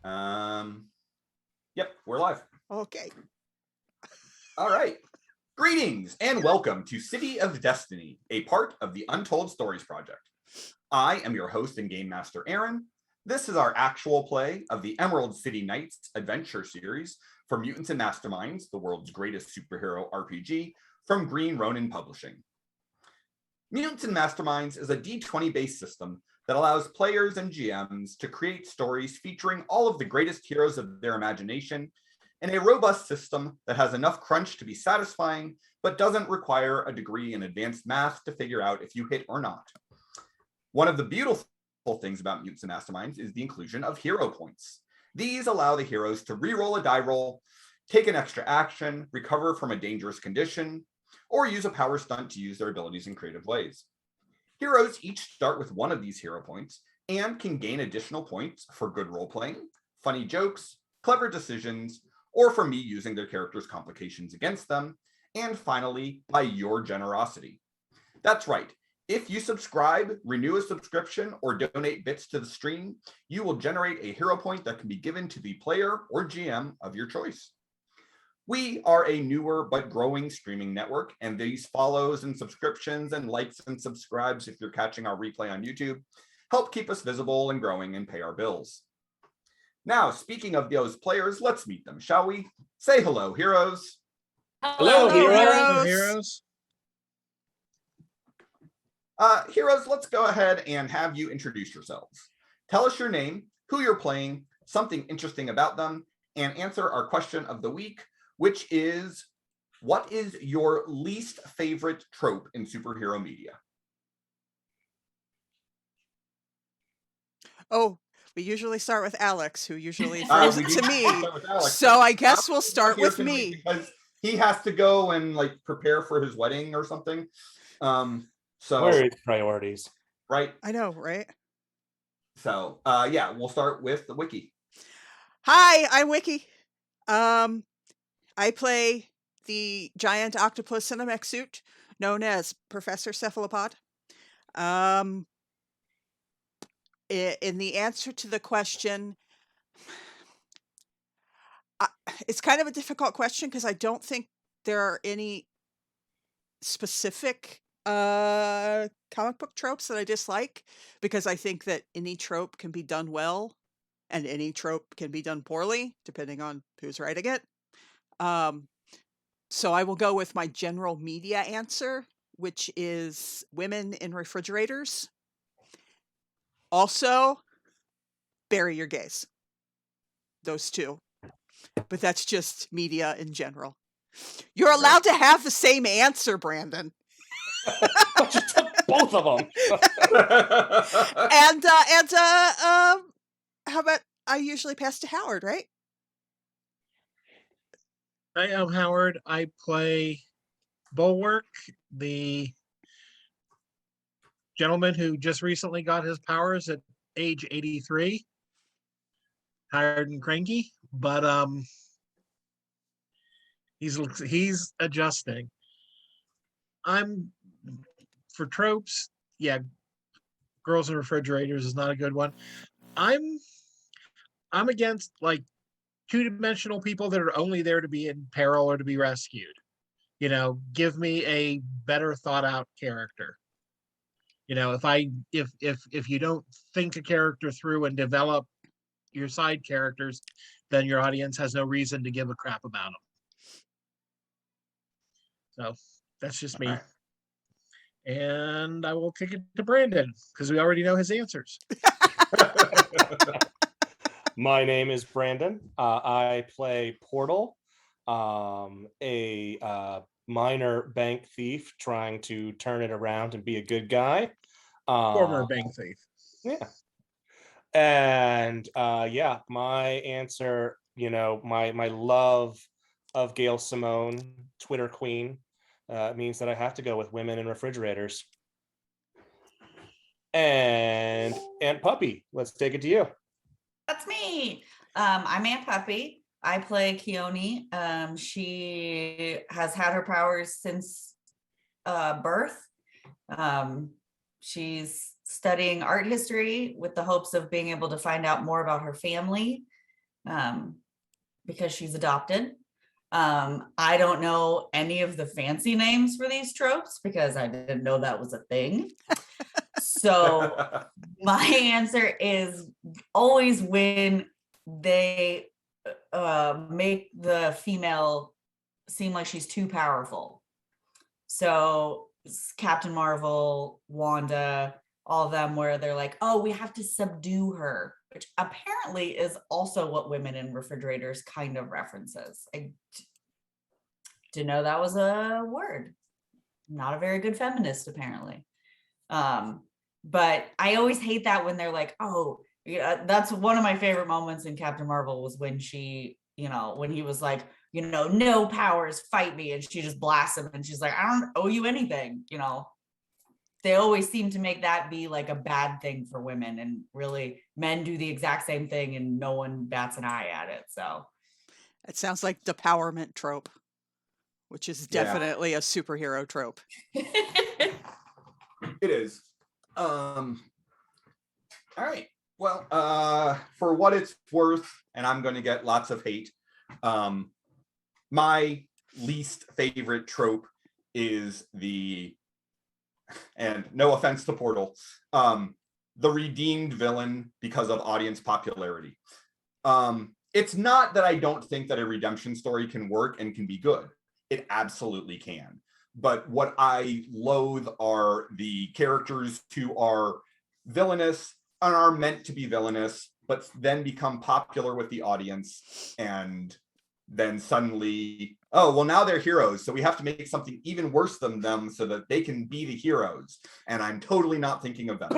Yep, we're live. Okay. All right. Greetings and welcome to City of Destiny, a part of the Untold Stories Project. I am your host and game master, Aaron. This is our actual play of the Emerald City Knights adventure series for Mutants and Masterminds, the world's greatest superhero RPG, from Green Ronin Publishing. Mutants and Masterminds is a D20-based system that allows players and GMs to create stories featuring all of the greatest heroes of their imagination in a robust system that has enough crunch to be satisfying, but doesn't require a degree in advanced math to figure out if you hit or not. One of the beautiful things about Mutants and Masterminds is the inclusion of hero points. These allow the heroes to re-roll a die roll, take an extra action, recover from a dangerous condition, or use a power stunt to use their abilities in creative ways. Heroes each start with one of these hero points and can gain additional points for good role-playing, funny jokes, clever decisions, or for me using their characters' complications against them, and finally, by your generosity. That's right. If you subscribe, renew a subscription, or donate bits to the stream, you will generate a hero point that can be given to the player or GM of your choice. We are a newer but growing streaming network, and these follows and subscriptions and likes and subscribes, if you're catching our replay on YouTube, help keep us visible and growing and pay our bills. Now, speaking of those players, let's meet them, shall we? Say hello, heroes. Hello, heroes. Heroes. Heroes, let's go ahead and have you introduce yourselves. Tell us your name, who you're playing, something interesting about them, and answer our question of the week, which is, what is your least favorite trope in superhero media? Oh, we usually start with Alex, who usually throws it to me. Alex. So I guess we'll start with me. Because he has to go and prepare for his wedding or something. So where are his priorities? Right. I know, right? So yeah, we'll start with the wiki. Hi, I'm Wiki. I play the giant octopus in a mech suit known as Professor Cephalopod. In the answer to the question, it's kind of a difficult question because I don't think there are any specific comic book tropes that I dislike, because I think that any trope can be done well and any trope can be done poorly depending on who's writing it. So I will go with my general media answer, which is women in refrigerators. Also, bury your gays. Those two. But that's just media in general. You're allowed to have the same answer, Brandon. Just took both of them. And how about I usually pass to Howard, right? Hi, I'm Howard. I play Bulwark, the gentleman who just recently got his powers at age 83. Tired and cranky, but he's adjusting. I'm for tropes, yeah, girls in refrigerators is not a good one. I'm against two-dimensional people that are only there to be in peril or to be rescued. Give me a better thought out character. If you don't think a character through and develop your side characters, then your audience has no reason to give a crap about them. So that's just me. Right. And I will kick it to Brandon because we already know his answers. My name is Brandon. I play Portal, a minor bank thief trying to turn it around and be a good guy. Former bank thief. Yeah. And yeah, my answer, my love of Gail Simone, Twitter queen, means that I have to go with women in refrigerators. And Aunt Puppy, let's take it to you. That's me. I'm Aunt Puppy. I play Keone. She has had her powers since birth. She's studying art history with the hopes of being able to find out more about her family. because she's adopted. I don't know any of the fancy names for these tropes because I didn't know that was a thing. So my answer is always when they make the female seem like she's too powerful. So Captain Marvel, Wanda, all of them, where they're like, oh, we have to subdue her, which apparently is also what Women in Refrigerators kind of references. I didn't know that was a word. Not a very good feminist, apparently. But I always hate that when they're like, oh, yeah, that's one of my favorite moments in Captain Marvel was when she, when he was like, no powers, fight me. And she just blasts him and she's like, I don't owe you anything. They always seem to make that be like a bad thing for women, and really men do the exact same thing and no one bats an eye at it. So it sounds like the empowerment trope, which is definitely a superhero trope. It is. All right. Well, for what it's worth, and I'm going to get lots of hate, my least favorite trope is and no offense to Portal, the redeemed villain because of audience popularity. It's not that I don't think that a redemption story can work and can be good. It absolutely can. But what I loathe are the characters who are villainous and are meant to be villainous, but then become popular with the audience, and then suddenly, oh, well, now they're heroes, so we have to make something even worse than them so that they can be the heroes. And I'm totally not thinking of that.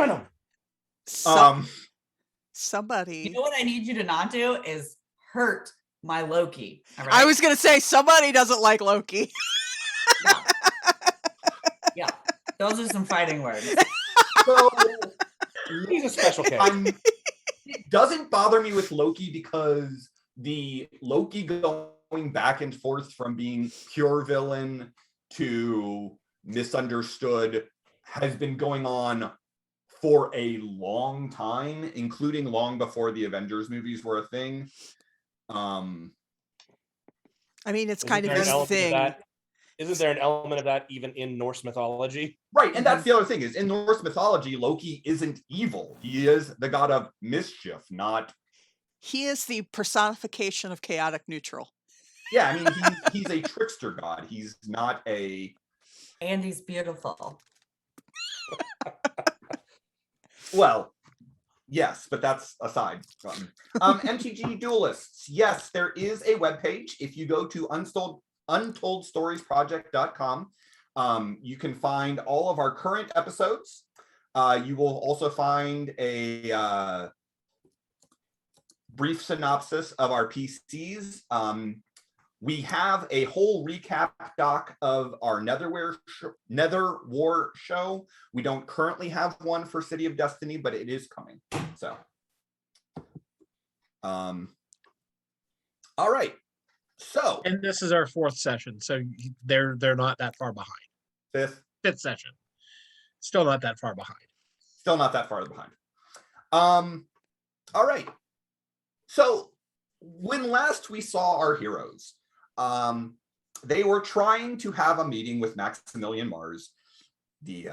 Somebody. You know what I need you to not do is hurt my Loki. All right? I was going to say, somebody doesn't like Loki. Yeah, those are some fighting words. So He's a special case. It doesn't bother me with Loki because the Loki going back and forth from being pure villain to misunderstood has been going on for a long time, including long before the Avengers movies were a thing. I mean, it's kind of his thing. Isn't there an element of that even in Norse mythology? Right, and that's the other thing is in Norse mythology, Loki isn't evil. He is the god of mischief, not... He is the personification of chaotic neutral. Yeah, I mean, he's a trickster god. He's not a... And he's beautiful. Well, yes, but that's aside. MTG Duelists. Yes, there is a webpage. If you go to untoldstoriesproject.com, you can find all of our current episodes. You will also find a brief synopsis of our PCs. We have a whole recap doc of our Nether War show. We don't currently have one for City of Destiny, but it is coming. So, all right. So, and this is our 4th session, so they're not that far behind. 5th session, still not that far behind. Still not that far behind. All right. So, when last we saw our heroes, they were trying to have a meeting with Maximilian Mars, the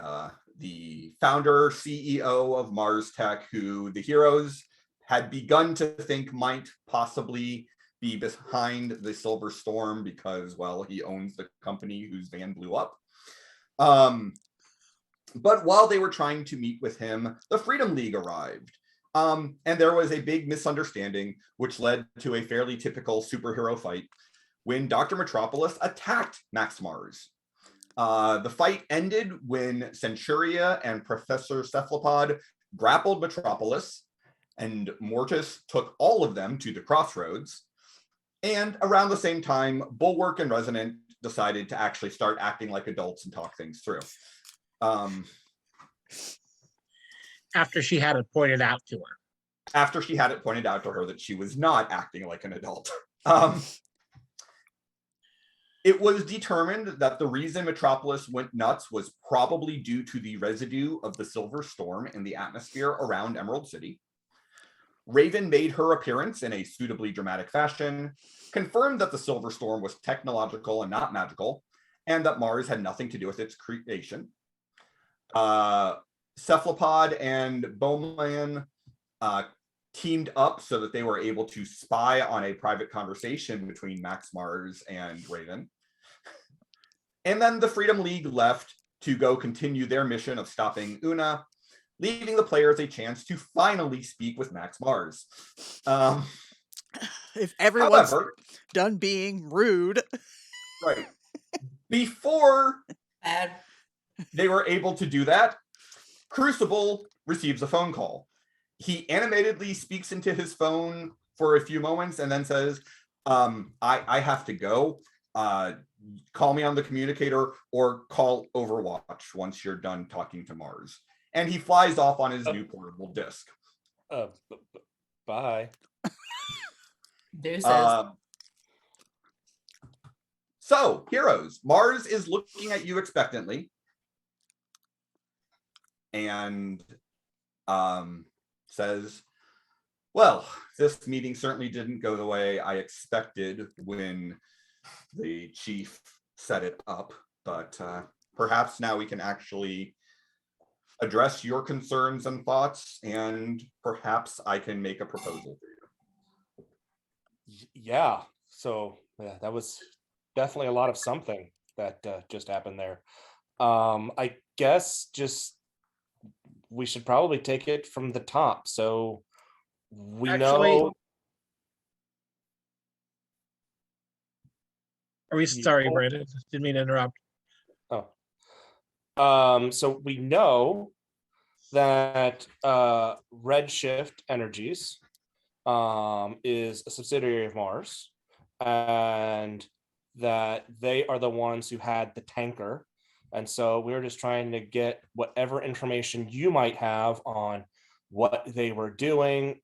founder, CEO of Mars Tech, who the heroes had begun to think might possibly be behind the Silver Storm because, well, he owns the company whose van blew up. But while they were trying to meet with him, the Freedom League arrived. And there was a big misunderstanding, which led to a fairly typical superhero fight when Dr. Metropolis attacked Max Mars. The fight ended when Centuria and Professor Cephalopod grappled Metropolis, and Mortis took all of them to the crossroads. And around the same time, Bulwark and Resonant decided to actually start acting like adults and talk things through. After she had it pointed out to her. After she had it pointed out to her that she was not acting like an adult. It was determined that the reason Metropolis went nuts was probably due to the residue of the Silver Storm in the atmosphere around Emerald City. Raven made her appearance in a suitably dramatic fashion, confirmed that the Silver Storm was technological and not magical, and that Mars had nothing to do with its creation. Cephalopod and Bowman teamed up so that they were able to spy on a private conversation between Max Mars and Raven. And then the Freedom League left to go continue their mission of stopping Una, leaving the players a chance to finally speak with Max Mars. If everyone's However, done being rude. right, before Bad. they were able to do that, Crucible receives a phone call. He animatedly speaks into his phone for a few moments and then says, I have to go. Call me on the communicator or call Overwatch once you're done talking to Mars. And he flies off on his new portable disc. Bye. Deuces. So, heroes, Mars is looking at you expectantly. And says, well, this meeting certainly didn't go the way I expected when the chief set it up, but perhaps now we can actually address your concerns and thoughts, and perhaps I can make a proposal for you. Yeah, so yeah, that was definitely a lot of something that just happened there. I guess just we should probably take it from the top. So we know. Are we sorry, Brandon? Didn't mean to interrupt. So we know that Redshift Energies is a subsidiary of Mars, and that they are the ones who had the tanker. And so we're just trying to get whatever information you might have on what they were doing,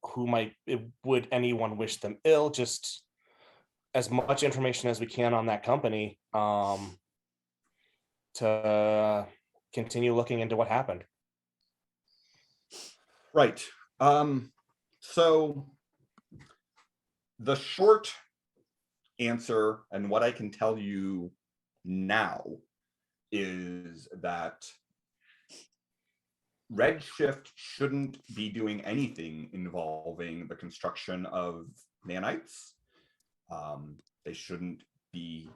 would anyone wish them ill, just as much information as we can on that company to continue looking into what happened. Right. So the short answer, and what I can tell you now, is that Redshift shouldn't be doing anything involving the construction of nanites. They shouldn't be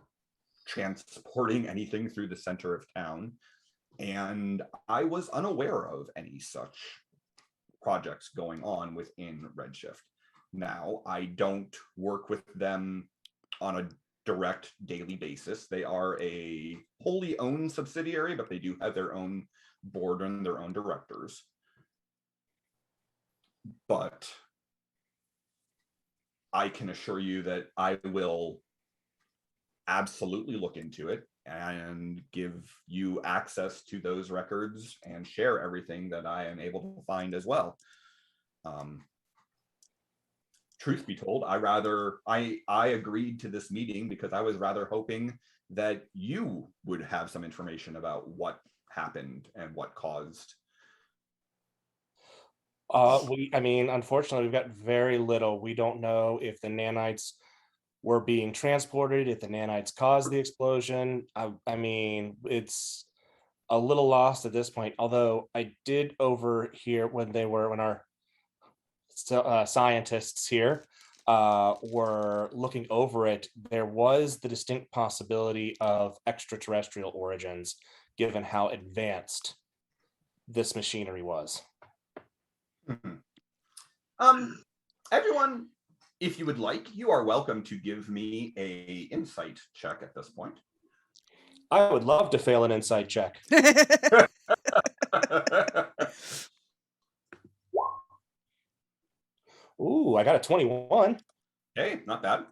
transporting anything through the center of town. And I was unaware of any such projects going on within Redshift. Now, I don't work with them on a direct daily basis. They are a wholly owned subsidiary, but they do have their own board and their own directors. But I can assure you that I will absolutely look into it and give you access to those records and share everything that I am able to find as well. Truth be told, I agreed to this meeting because I was rather hoping that you would have some information about what happened and what caused. Unfortunately, we've got very little. We don't know if the nanites were being transported, if the nanites caused the explosion. It's a little lost at this point, although I did overhear when our scientists here were looking over it, there was the distinct possibility of extraterrestrial origins, given how advanced this machinery was. Everyone, if you would like, you are welcome to give me a insight check at this point. I would love to fail an insight check. Ooh, I got a 21. Hey, not bad.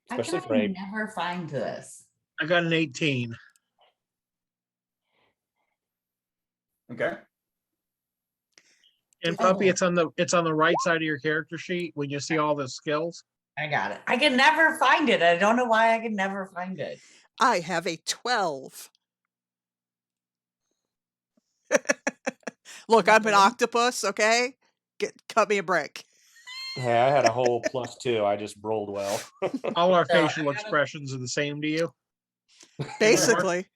Especially I for a never find this. I got an 18. Okay. And Puppy, it's on the right side of your character sheet when you see all the skills. I got it. I can never find it. I don't know why I can never find it. I have a 12. Look, I'm an octopus, okay? cut me a break. Hey, I had a whole +2. I just rolled well. All our So I facial gotta- expressions are the same to you. Basically.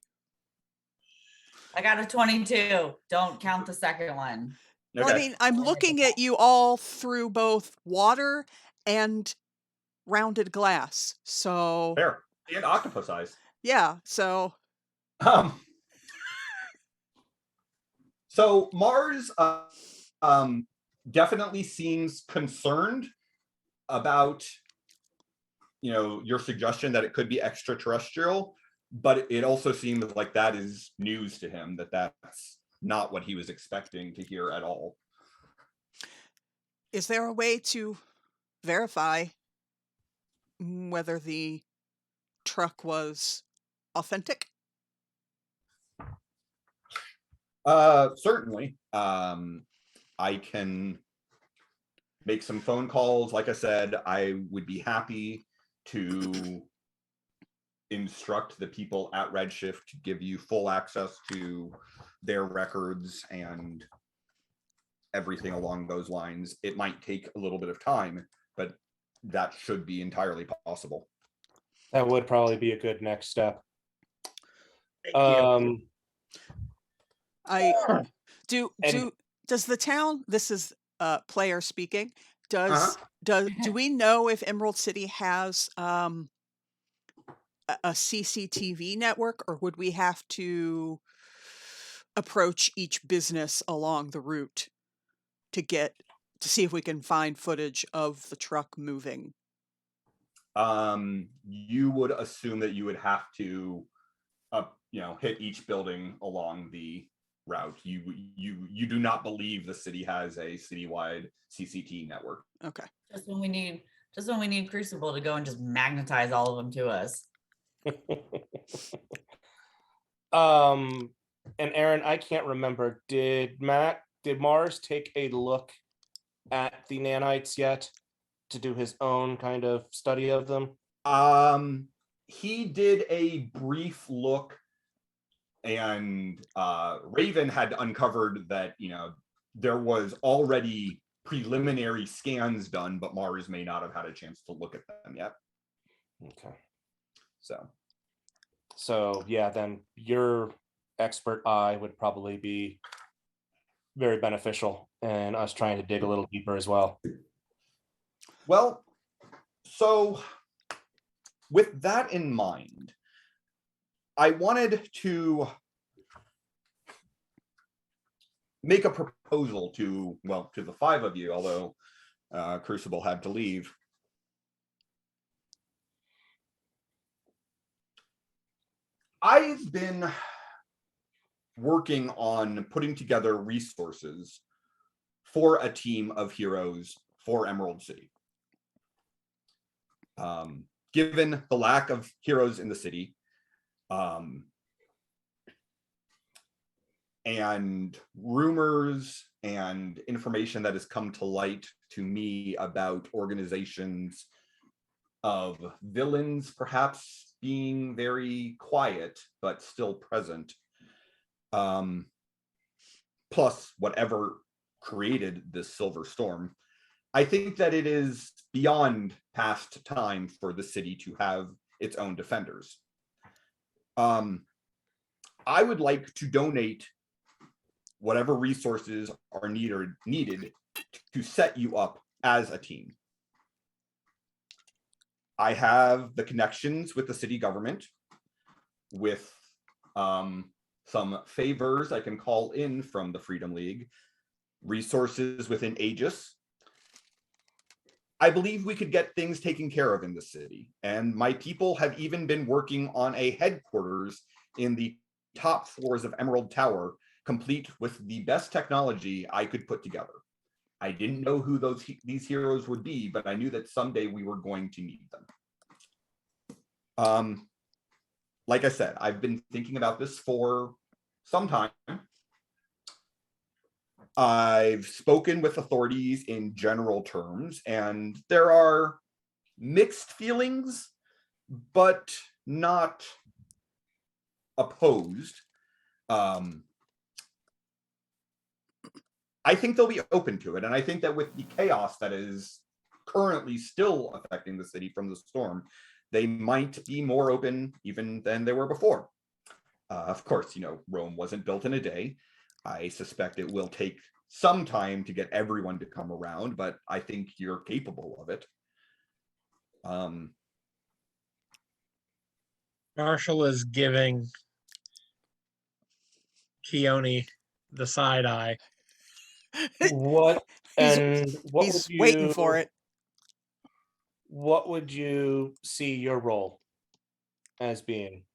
I got a 22. Don't count the second one. Well, I Okay. mean, I'm looking at you all through both water and rounded glass. So, Fair. And octopus eyes. yeah. So, Um, so Mars definitely seems concerned about, your suggestion that it could be extraterrestrial, but it also seems like that is news to him, that's not what he was expecting to hear at all. is there a way to verify whether the truck was authentic? Certainly. I can make some phone calls. Like I said, I would be happy to instruct the people at Redshift to give you full access to their records and everything along those lines. It might take a little bit of time, but that should be entirely possible. That would probably be a good next step. Thank you. Does the town, this is player speaking, Uh-huh. do we know if Emerald City has a CCTV network, or would we have to approach each business along the route to see if we can find footage of the truck moving? You would assume that you would have to hit each building along the route. You do not believe the city has a citywide CCT network. Okay. Just when we need Crucible to go and just magnetize all of them to us. And Aaron, I can't remember. Did Mars take a look at the nanites yet to do his own kind of study of them? He did a brief look, and Raven had uncovered that there was already preliminary scans done, but Mars may not have had a chance to look at them yet. Okay. So yeah, then your expert eye would probably be very beneficial in us trying to dig a little deeper as well. Well, so with that in mind, I wanted to make a proposal to the five of you, although Crucible had to leave. I've been working on putting together resources for a team of heroes for Emerald City. Given the lack of heroes in the city, and rumors and information that has come to light to me about organizations of villains perhaps being very quiet but still present, plus whatever created this silver storm, I think that it is beyond past time for the city to have its own defenders. I would like to donate whatever resources are needed to set you up as a team. I have the connections with the city government, with some favors I can call in from the Freedom League, resources within Aegis. I believe we could get things taken care of in the city, and my people have even been working on a headquarters in the top floors of Emerald Tower, complete with the best technology I could put together. I didn't know who these heroes would be, but I knew that someday we were going to need them. Like I said, I've been thinking about this for some time. I've spoken with authorities in general terms, and there are mixed feelings, but not opposed. I think they'll be open to it. And I think that with the chaos that is currently still affecting the city from the storm, they might be more open even than they were before. Of course, Rome wasn't built in a day. I suspect it will take some time to get everyone to come around, but I think you're capable of it. Marshall is giving Keone the side eye. What He's- and what He's would waiting for it. What would you see your role as being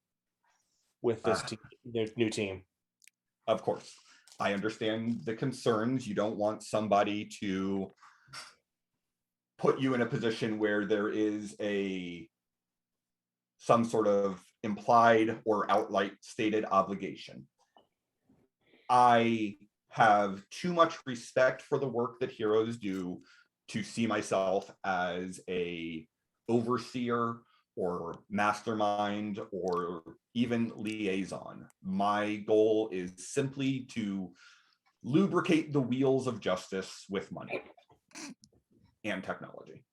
with this team, their new team? Of course, I understand the concerns. You don't want somebody to put you in a position where there is some sort of implied or outright stated obligation. I have too much respect for the work that heroes do to see myself as a overseer or mastermind or even liaison. My goal is simply to lubricate the wheels of justice with money and technology.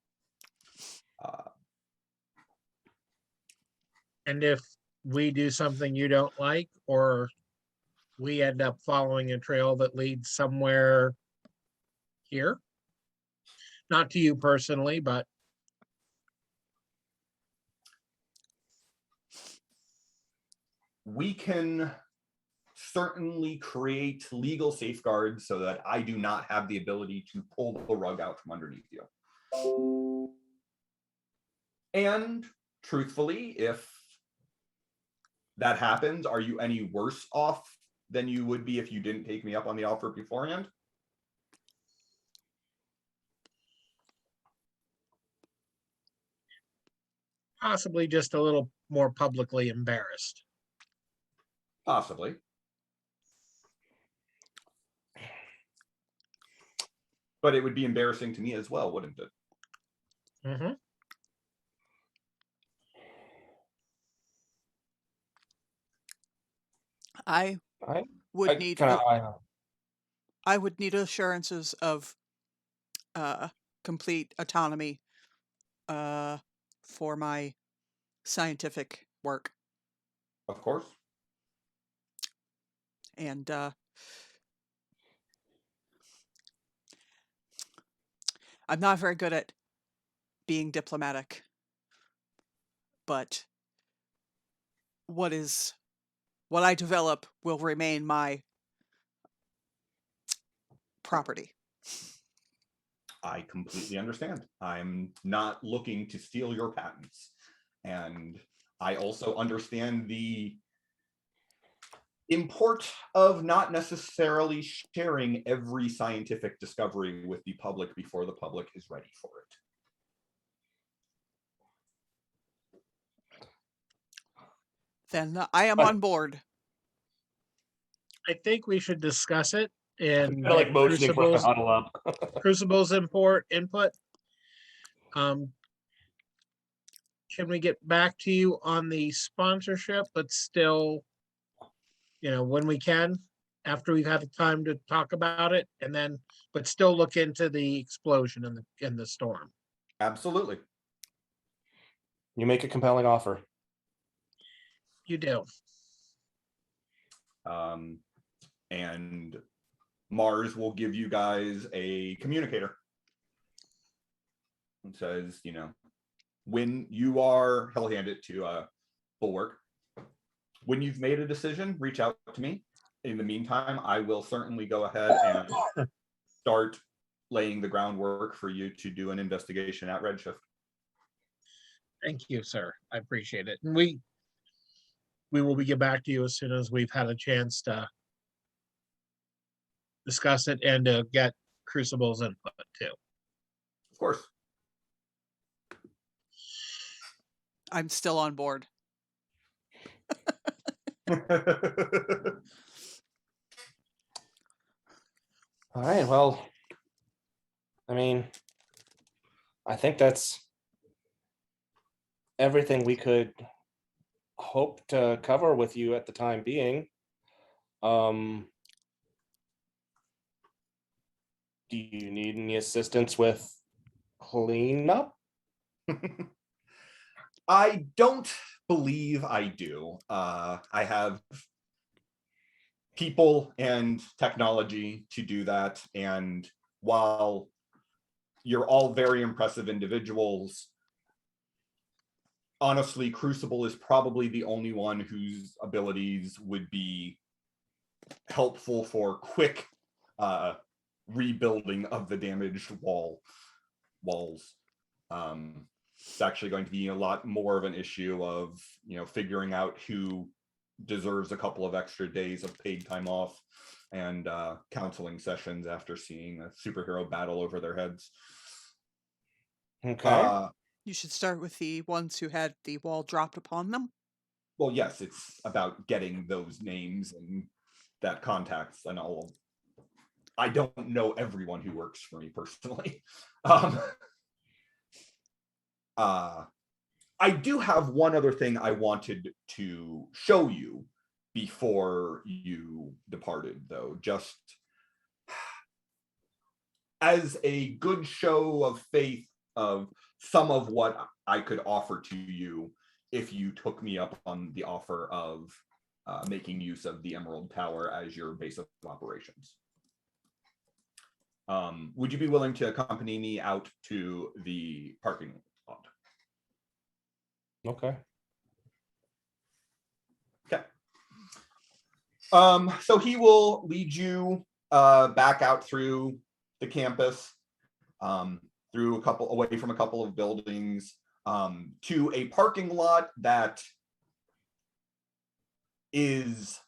And if we do something you don't like, or we end up following a trail that leads somewhere here, not to you personally, but we can certainly create legal safeguards so that I do not have the ability to pull the rug out from underneath you. And truthfully, if that happens, are you any worse off than you would be if you didn't take me up on the offer beforehand? possibly just a little more publicly embarrassed. Possibly. But it would be embarrassing to me as well, wouldn't it? Mm-hmm. I would need I would need assurances of complete autonomy for my scientific work. Of course. And I'm not very good at being diplomatic, but what I develop will remain my property. I completely understand. I'm not looking to steal your patents. And I also understand the import of not necessarily sharing every scientific discovery with the public before the public is ready for it. Then I am on board. I think we should discuss it and Kind of like motioning for us to huddle up. Crucible's input. Can we get back to you on the sponsorship, but still, when we can, after we've had the time to talk about it, and then, but still look into the explosion in the storm. Absolutely. You make a compelling offer. You do. And Mars will give you guys a communicator. It says, when you are, he'll hand it to Bulwark. When you've made a decision, reach out to me. In the meantime, I will certainly go ahead and start laying the groundwork for you to do an investigation at Redshift. Thank you, sir. I appreciate it. And we will get back to you as soon as we've had a chance to discuss it and to get Crucible's input too. Of course. I'm still on board. All right. Well, I think that's everything we could hope to cover with you at the time being. Do you need any assistance with cleanup? I don't believe I do. I have people and technology to do that. And while you're all very impressive individuals, honestly, Crucible is probably the only one whose abilities would be helpful for quick rebuilding of the damaged walls. It's actually going to be a lot more of an issue of, figuring out who deserves a couple of extra days of paid time off and counseling sessions after seeing a superhero battle over their heads. Okay. You should start with the ones who had the wall dropped upon them. Well, yes, it's about getting those names and that contacts and all. I don't know everyone who works for me personally. I do have one other thing I wanted to show you before you departed, though, just as a good show of faith of some of what I could offer to you if you took me up on the offer of making use of the Emerald Tower as your base of operations. Would you be willing to accompany me out to the parking lot? Okay. Okay. So he will lead you back out through the campus, away from a couple of buildings, to a parking lot that is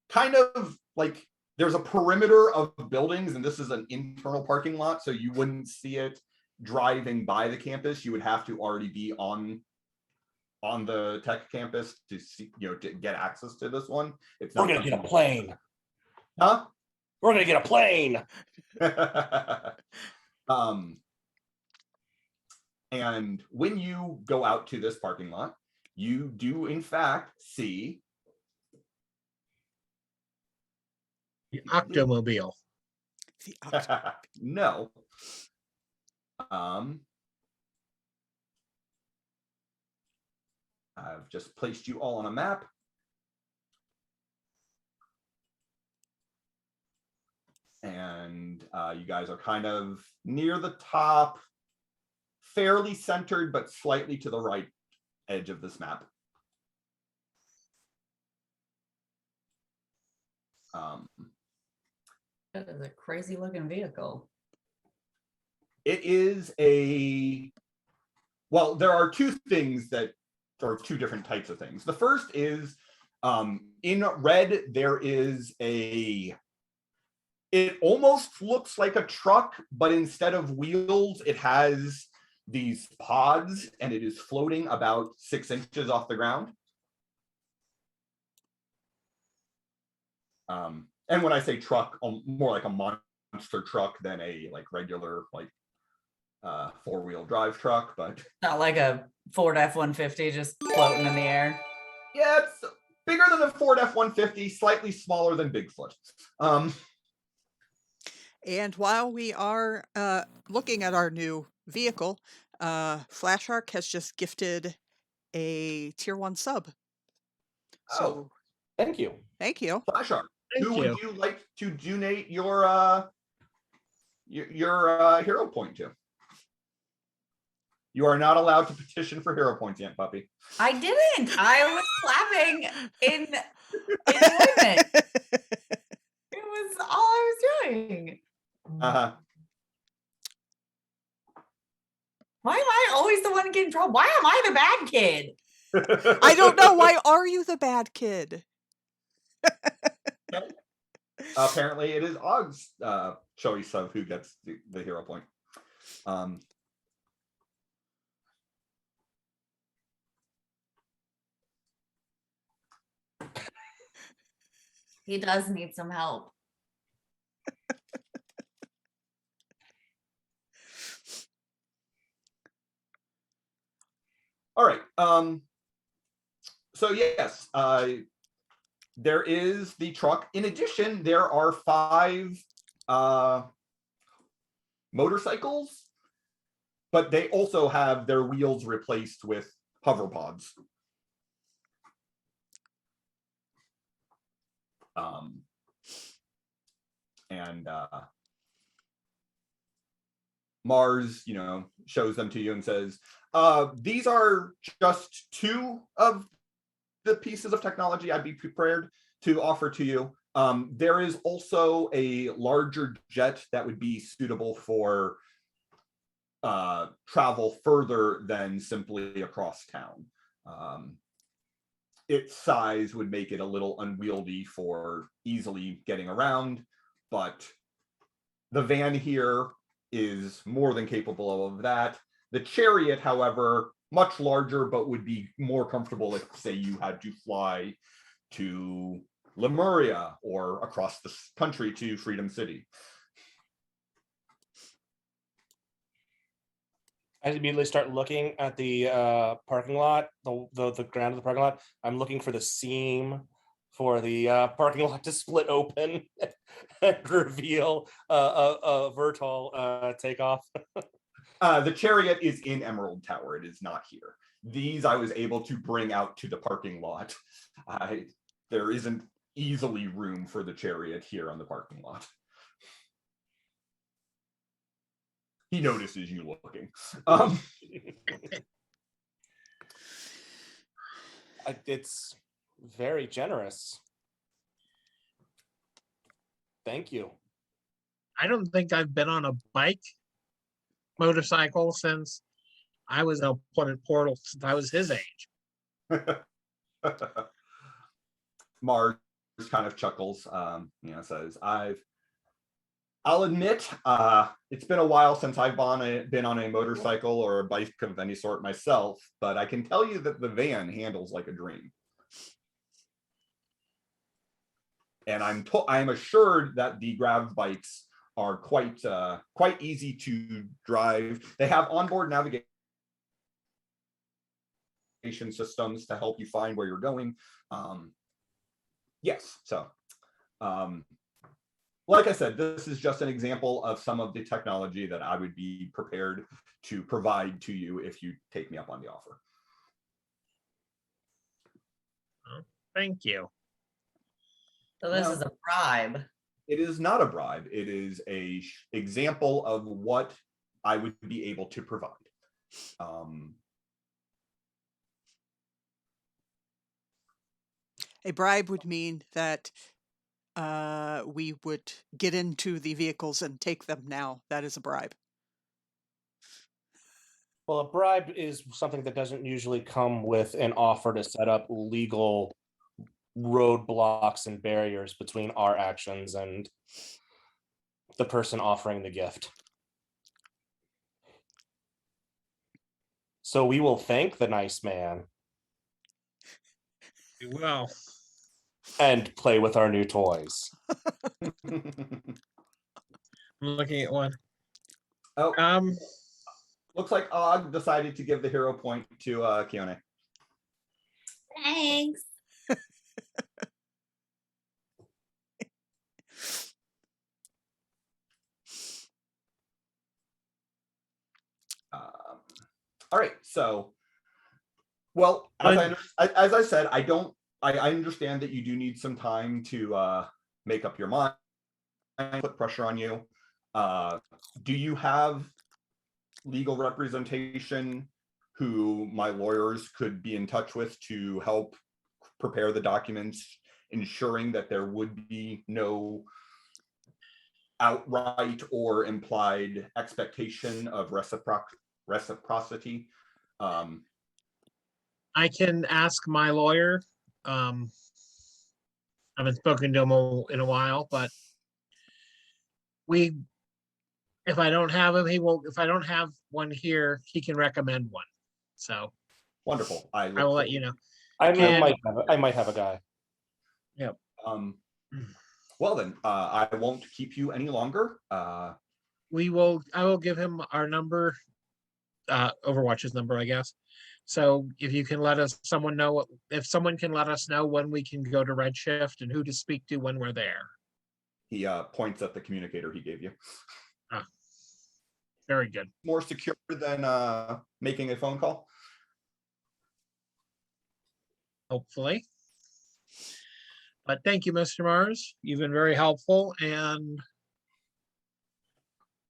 kind of like there's a perimeter of buildings, and this is an internal parking lot, so you wouldn't see it driving by the campus. You would have to already be on the tech campus to see, to get access to this one. It's not. We're gonna get a plane. Huh? We're gonna get a plane. And when you go out to this parking lot, you do in fact see The Octomobile. no. I've just placed you all on a map. And you guys are kind of near the top, fairly centered, but slightly to the right edge of this map. That is a crazy looking vehicle. It is there are two different types of things. The first is in red, there is it almost looks like a truck, but instead of wheels, it has these pods and it is floating about 6 inches off the ground. And when I say truck, more like a monster truck than a regular 4-wheel drive truck, but Not like a Ford F-150 just floating in the air. yeah, it's bigger than a Ford F-150, slightly smaller than Bigfoot. And while we are looking at our new vehicle, Flashark has just gifted a tier 1 sub. So Thank you. thank you. Flashark, Thank who you. would you like to donate your hero point to? You are not allowed to petition for hero points yet, puppy. I didn't. I was clapping in enjoyment. It was all I was doing. Uh-huh. Why am I always the one getting in trouble? Why am I the bad kid? I don't know. Why are you the bad kid? Apparently, it is Og's choice of who gets the hero point. He does need some help. All right. So yes, there is the truck. In addition, there are 5 motorcycles, but they also have their wheels replaced with hover pods. And Mars, shows them to you and says, these are just 2 of the pieces of technology I'd be prepared to offer to you. There is also a larger jet that would be suitable for travel further than simply across town. Its size would make it a little unwieldy for easily getting around, but the van here is more than capable of that. The chariot, however, much larger, but would be more comfortable if, say, you had to fly to Lemuria or across the country to Freedom City. I immediately start looking at the parking lot, the ground of the parking lot. I'm looking for the seam for the parking lot to split open and reveal a vertical takeoff. The chariot is in Emerald Tower. It is not here. These I was able to bring out to the parking lot. There isn't easily room for the chariot here on the parking lot. He notices you looking. It's very generous. Thank you. I don't think I've been on a motorcycle since I was a portal since I was his age. Mars kind of chuckles, says, I'll admit, it's been a while since I've been on a motorcycle or a bike of any sort myself, but I can tell you that the van handles like a dream. And I'm assured that the grav bikes are quite easy to drive. They have onboard navigation systems to help you find where you're going. Yes, so like I said, this is just an example of some of the technology that I would be prepared to provide to you if you take me up on the offer. Thank you. So this is a bribe. It is not a bribe. It is a example of what I would be able to provide. A bribe would mean that we would get into the vehicles and take them now. That is a bribe. Well, a bribe is something that doesn't usually come with an offer to set up legal roadblocks and barriers between our actions and the person offering the gift. So we will thank the nice man. Well, and play with our new toys. I'm looking at one. Oh, looks like Og decided to give the hero point to Keone. Thanks. All right, so, well, as I said, I understand that you do need some time to make up your mind, put pressure on you. Do you have legal representation who my lawyers could be in touch with to help prepare the documents, ensuring that there would be no outright or implied expectation of reciprocity? I can ask my lawyer. I haven't spoken to him in a while, but if I don't have him, he will. If I don't have one here, he can recommend one. So wonderful. I will let you know. I might have a guy. Yep. Well then, I won't keep you any longer. I will give him our number, Overwatch's number, I guess, So if you can let us, if someone can let us know when we can go to Redshift and who to speak to when we're there. He points at the communicator he gave you. Very good. More secure than making a phone call. Hopefully. But thank you, Mr. Mars. You've been very helpful, and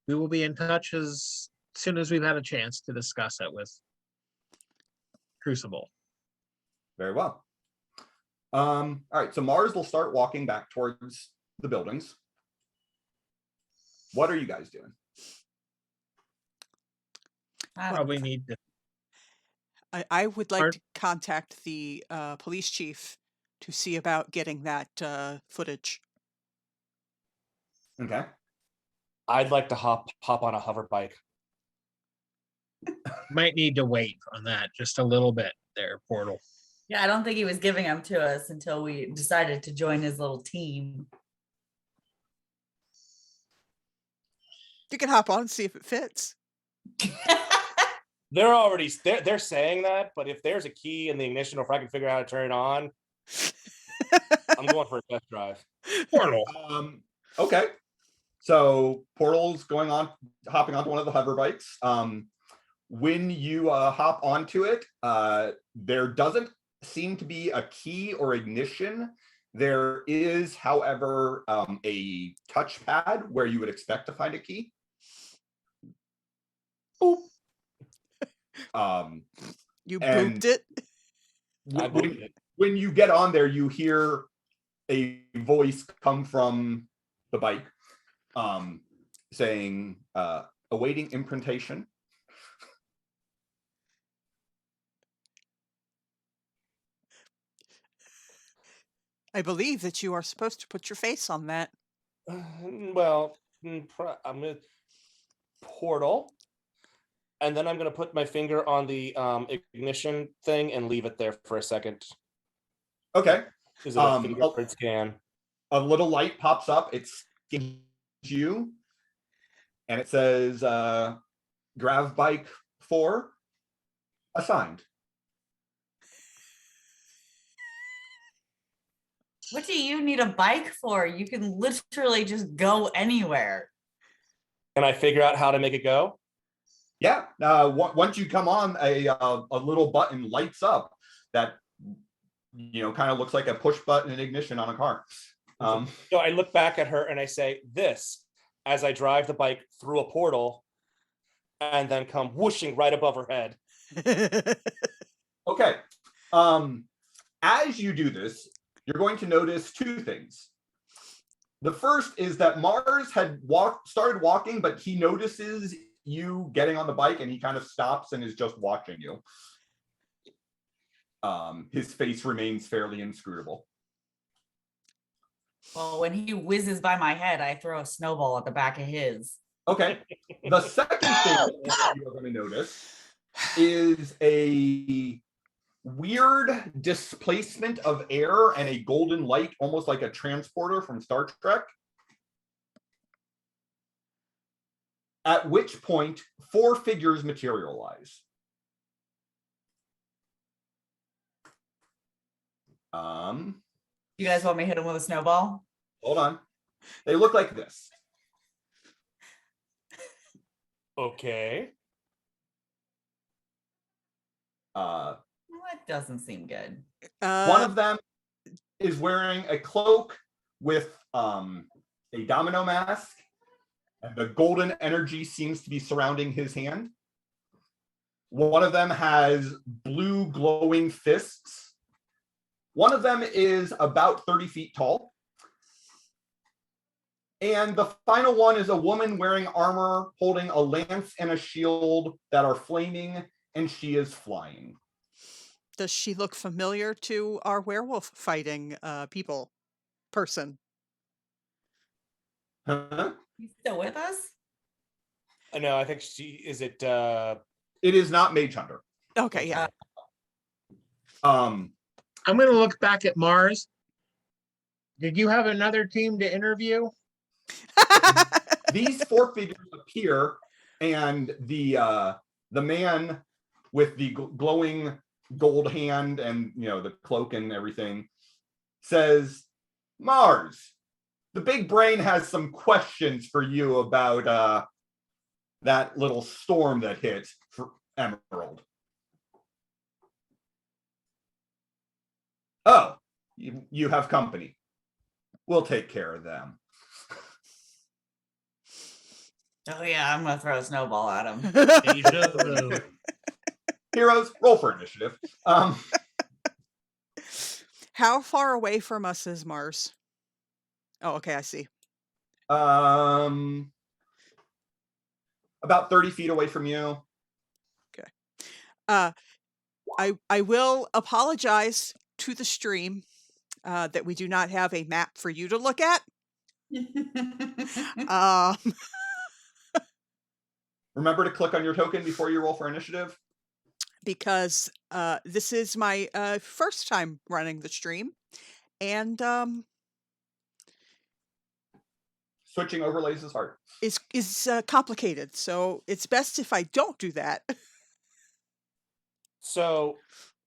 we will be in touch as soon as we've had a chance to discuss it with Crucible. Very well. All right, so Mars will start walking back towards the buildings. What are you guys doing? Probably need to. I would like Art? to contact the police chief to see about getting that footage. Okay. I'd like to hop on a hover bike. Might need to wait on that just a little bit there, Portal. Yeah, I don't think he was giving them to us until we decided to join his little team. You can hop on and see if it fits. They're saying that, but if there's a key in the ignition or if I can figure out how to turn it on, I'm going for a test drive. Portal. Okay. So Portal's hopping onto one of the hover bikes. When you hop onto it, there doesn't seem to be a key or ignition. There is, however, a touchpad where you would expect to find a key. Boop. You and booped it? When you get on there, you hear a voice come from the bike saying, awaiting imprintation. I believe that you are supposed to put your face on that. Well, I'm gonna portal, and then I'm gonna put my finger on the ignition thing and leave it there for a second. Okay. Is it a fingerprint scan? A little light pops up. It scans you, and it says, "Grav bike 4 assigned." What do you need a bike for? You can literally just go anywhere. Can I figure out how to make it go? Yeah. Once you come on, a little button lights up that kind of looks like a push button ignition on a car. So I look back at her and I say this as I drive the bike through a portal, and then come whooshing right above her head. Okay. As you do this, you're going to notice two things. The first is that Mars had started walking, but he notices you getting on the bike and he kind of stops and is just watching you. His face remains fairly inscrutable. Well, when he whizzes by my head, I throw a snowball at the back of his. Okay. The second thing that you're going to notice is a weird displacement of air and a golden light, almost like a transporter from Star Trek. At which point, 4 figures materialize. You guys want me to hit him with a snowball? Hold on. They look like this. Okay. That doesn't seem good. One of them is wearing a cloak with a domino mask, and the golden energy seems to be surrounding his hand. One of them has blue glowing fists. One of them is about 30 feet tall. And the final one is a woman wearing armor, holding a lance and a shield that are flaming, and she is flying. Does she look familiar to our werewolf fighting person? Huh? You still with us? No, I think is it. It is not Mage Hunter. Okay, yeah. I'm going to look back at Mars. Did you have another team to interview? These 4 figures appear, and the man with the glowing gold hand and the cloak and everything, says, Mars, the big brain has some questions for you about that little storm that hit for Emerald. Oh, you have company. We'll take care of them. Oh yeah, I'm gonna throw a snowball at him. Yeah, you should. Heroes, roll for initiative. How far away from us is Mars? Oh, okay, I see. About 30 feet away from you. I will apologize to the stream that we do not have a map for you to look at. Remember to click on your token before you roll for initiative. Because this is my first time running the stream, and Switching overlays is hard. is complicated. So it's best if I don't do that. So,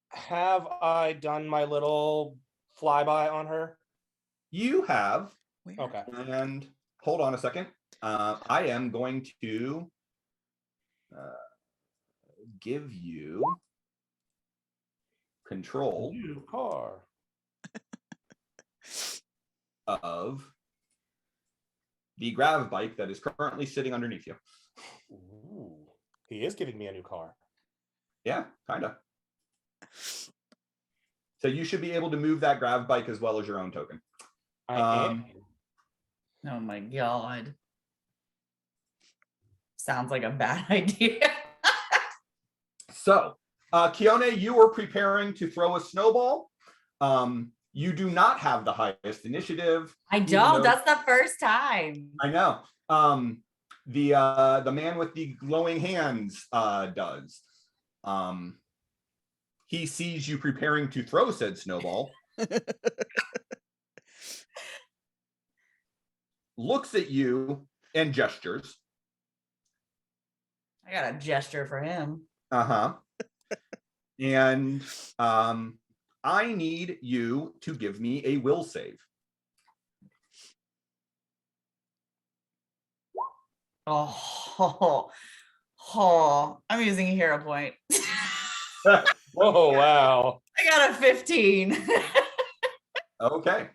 have I done my little flyby on her? You have. Where? Okay. And hold on a second. I am going to give you control New car. of the grav bike that is currently sitting underneath you. Ooh, he is giving me a new car. Yeah, kind of. So you should be able to move that grav bike as well as your own token. I am. Oh my god. Sounds like a bad idea. So, Keone, you were preparing to throw a snowball. You do not have the highest initiative. I even don't. though- That's the first time. I know. The man with the glowing hands does. He sees you preparing to throw said snowball. Looks at you and gestures. I got a gesture for him. Uh-huh. And I need you to give me a will save. Oh, I'm using a hero point. Oh, wow. I got a 15. Okay.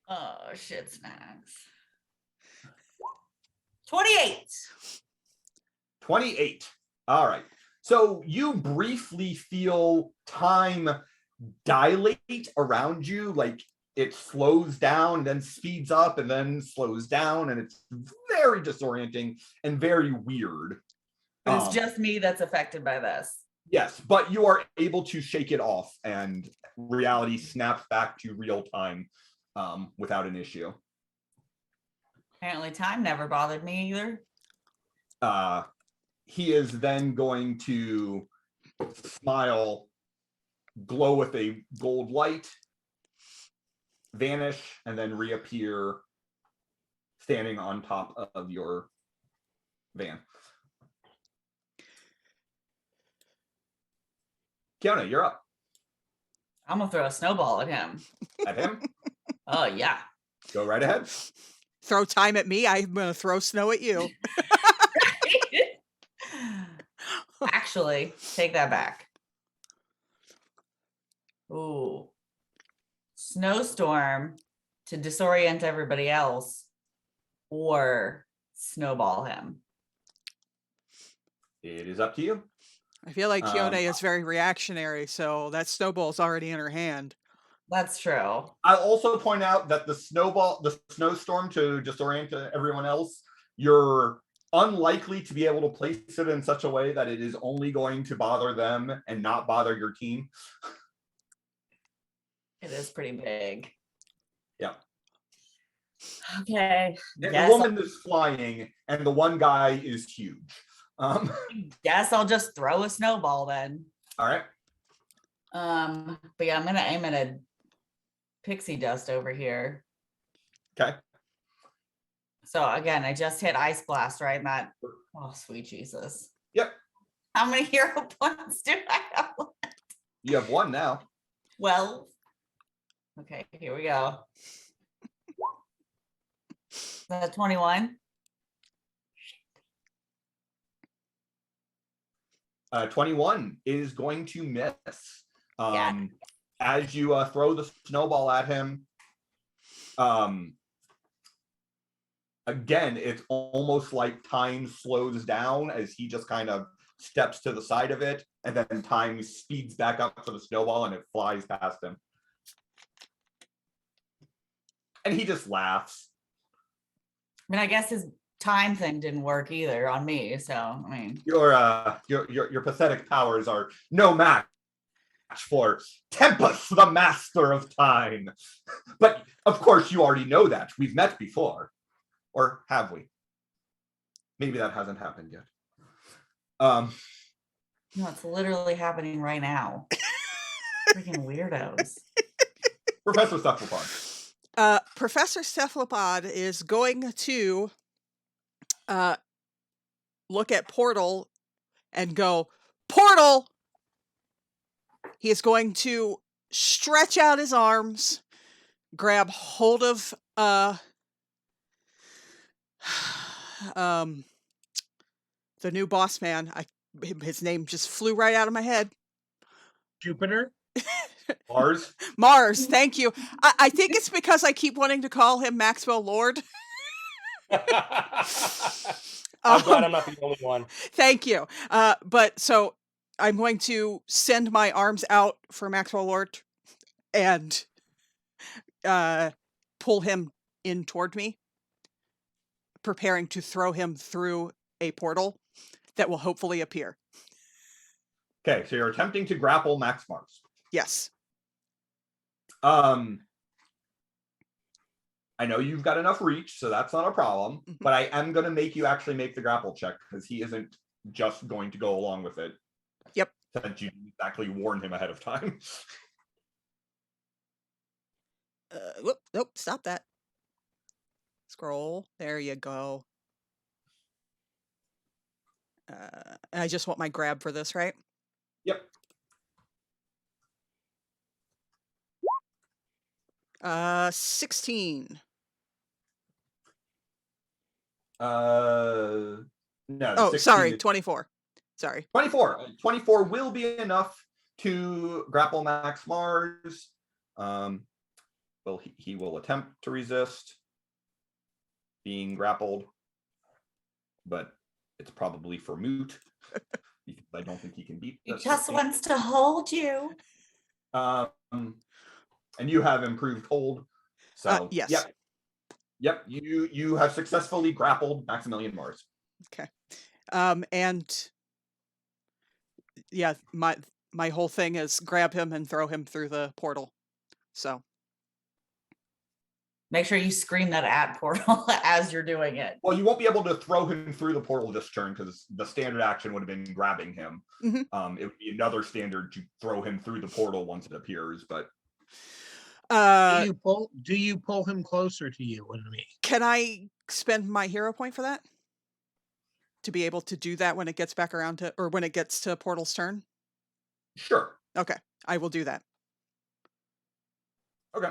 Oh, shit snacks. 28. 28. All right. So you briefly feel time dilate around you, like it slows down, then speeds up, and then slows down, and it's very disorienting and very weird. But it's just me that's affected by this. Yes, but you are able to shake it off, and reality snaps back to real time without an issue. Apparently time never bothered me either. He is then going to smile, glow with a gold light, vanish, and then reappear standing on top of your van. Kiona, you're up. I'm gonna throw a snowball at him. At him? Oh yeah. Go right ahead. Throw time at me. I'm going to throw snow at you. Actually, take that back. Ooh. Snowstorm to disorient everybody else or snowball him. It is up to you. I feel like Keone is very reactionary, so that snowball's already in her hand. That's true. I'll also point out that the snowstorm to disorient everyone else, you're unlikely to be able to place it in such a way that it is only going to bother them and not bother your team. It is pretty big. Yeah. Okay. And Guess the woman is flying, and the one guy is huge. Guess I'll just throw a snowball then. All right. But yeah, I'm gonna aim at a pixie dust over here. Okay. So again, I just hit ice blast, right? That, oh sweet Jesus. Yep. How many hero points do I have? You have 1 now. Well, okay, here we go. That's 21. 21 is going to miss. Yeah. As you throw the snowball at him, again, it's almost like time slows down as he just kind of steps to the side of it, and then time speeds back up to the snowball and it flies past him. And he just laughs. I mean, I guess his time thing didn't work either on me. So, I mean, Your pathetic powers are no match for Tempus, the master of time. But of course, you already know that. We've met before. Or have we? Maybe that hasn't happened yet. no, it's literally happening right now. Freaking weirdos. Professor Cephalopod. Professor Cephalopod is going to look at Portal and go, Portal! He is going to stretch out his arms, grab hold of the new boss man. His name just flew right out of my head. Jupiter. Mars, thank you. I think it's because I keep wanting to call him Maxwell Lord. I'm glad I'm not the only one. Thank you. But so I'm going to send my arms out for Maxwell Lord and pull him in toward me, preparing to throw him through a portal that will hopefully appear. Okay, so you're attempting to grapple Max Mars. Yes. I know you've got enough reach, so that's not a problem. Mhm. But I am going to make you actually make the grapple check because he isn't just going to go along with it. Yep. Since you didn't exactly warn him ahead of time. Nope, stop that. Scroll. There you go. I just want my grab for this, right? Yep. 16. No. Oh, sorry, 24. Sorry. 24. 24 will be enough to grapple Max Mars. Well, he will attempt to resist being grappled, but it's probably for moot. Because I don't think he can beat He this. just wants to hold you. And you have improved hold. So yes. Yep. You have successfully grappled Maximilian Mars. Okay. And yeah, my whole thing is grab him and throw him through the portal. So Make sure you scream that at Portal as you're doing it. Well, you won't be able to throw him through the portal this turn because the standard action would have been grabbing him. Mhm. It would be another standard to throw him through the portal once it appears, but Do you pull him closer to you and me? Can I spend my hero point for that? To be able to do that when it gets back around to, or when it gets to Portal's turn? sure. Okay, I will do that. Okay.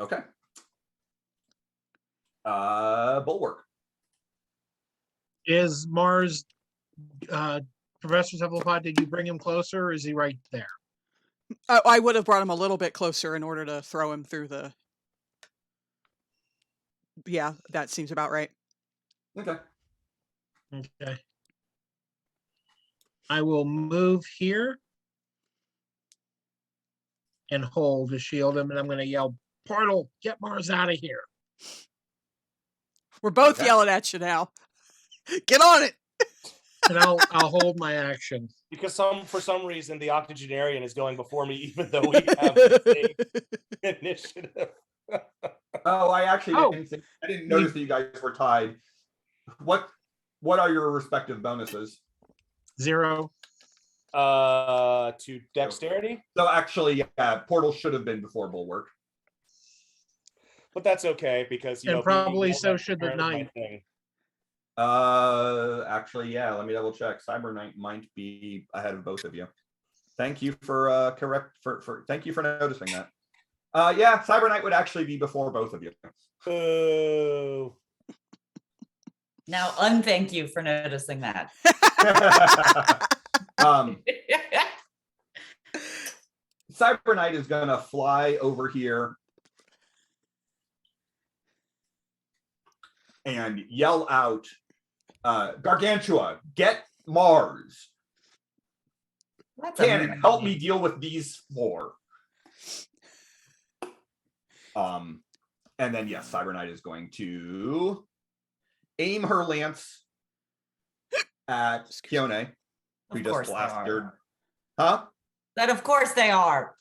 Okay. Bulwark. Is Mars, Professor Cephalopod, did you bring him closer or is he right there? I would have brought him a little bit closer in order to throw him through the... Yeah, that seems about right. Okay. Okay. I will move here and hold to shield him, and I'm going to yell, Portal, get Mars out of here. We're both Okay. yelling at you now. Get on it. And I'll hold my action. Because for some reason the octogenarian is going before me, even though we have the same initiative. Oh, I actually Oh. didn't notice that you guys were tied. What are your respective bonuses? 0. To dexterity. So actually, yeah, Portal should have been before Bulwark. but that's okay because And probably so should the knight. Actually, yeah. Let me double check. Cyber Knight might be ahead of both of you. Thank you for thank you for noticing that. Yeah, Cyber Knight would actually be before both of you. Boo. Now, unthank you for noticing that. Cyber Knight is gonna fly over here and yell out, Gargantua, get Mars. Cannon, help me deal with these four. And then yes, Cyber Knight is going to aim her lance at Kione, who just blasted. Huh? That of course they are.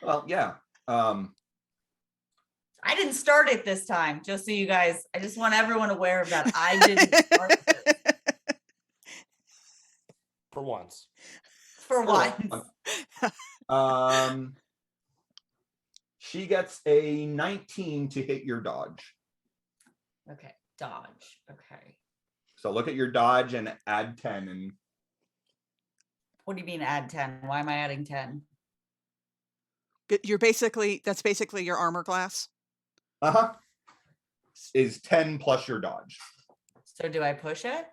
Well, yeah. I didn't start it this time, just so you guys, I just want everyone aware of that. I didn't start this. For once. For once. She gets a 19 to hit your dodge. Okay, dodge. Okay. So look at your dodge and add 10. And what do you mean add 10? Why am I adding 10? That's basically your armor class. Uh-huh. Is 10 plus your dodge. So do I push it?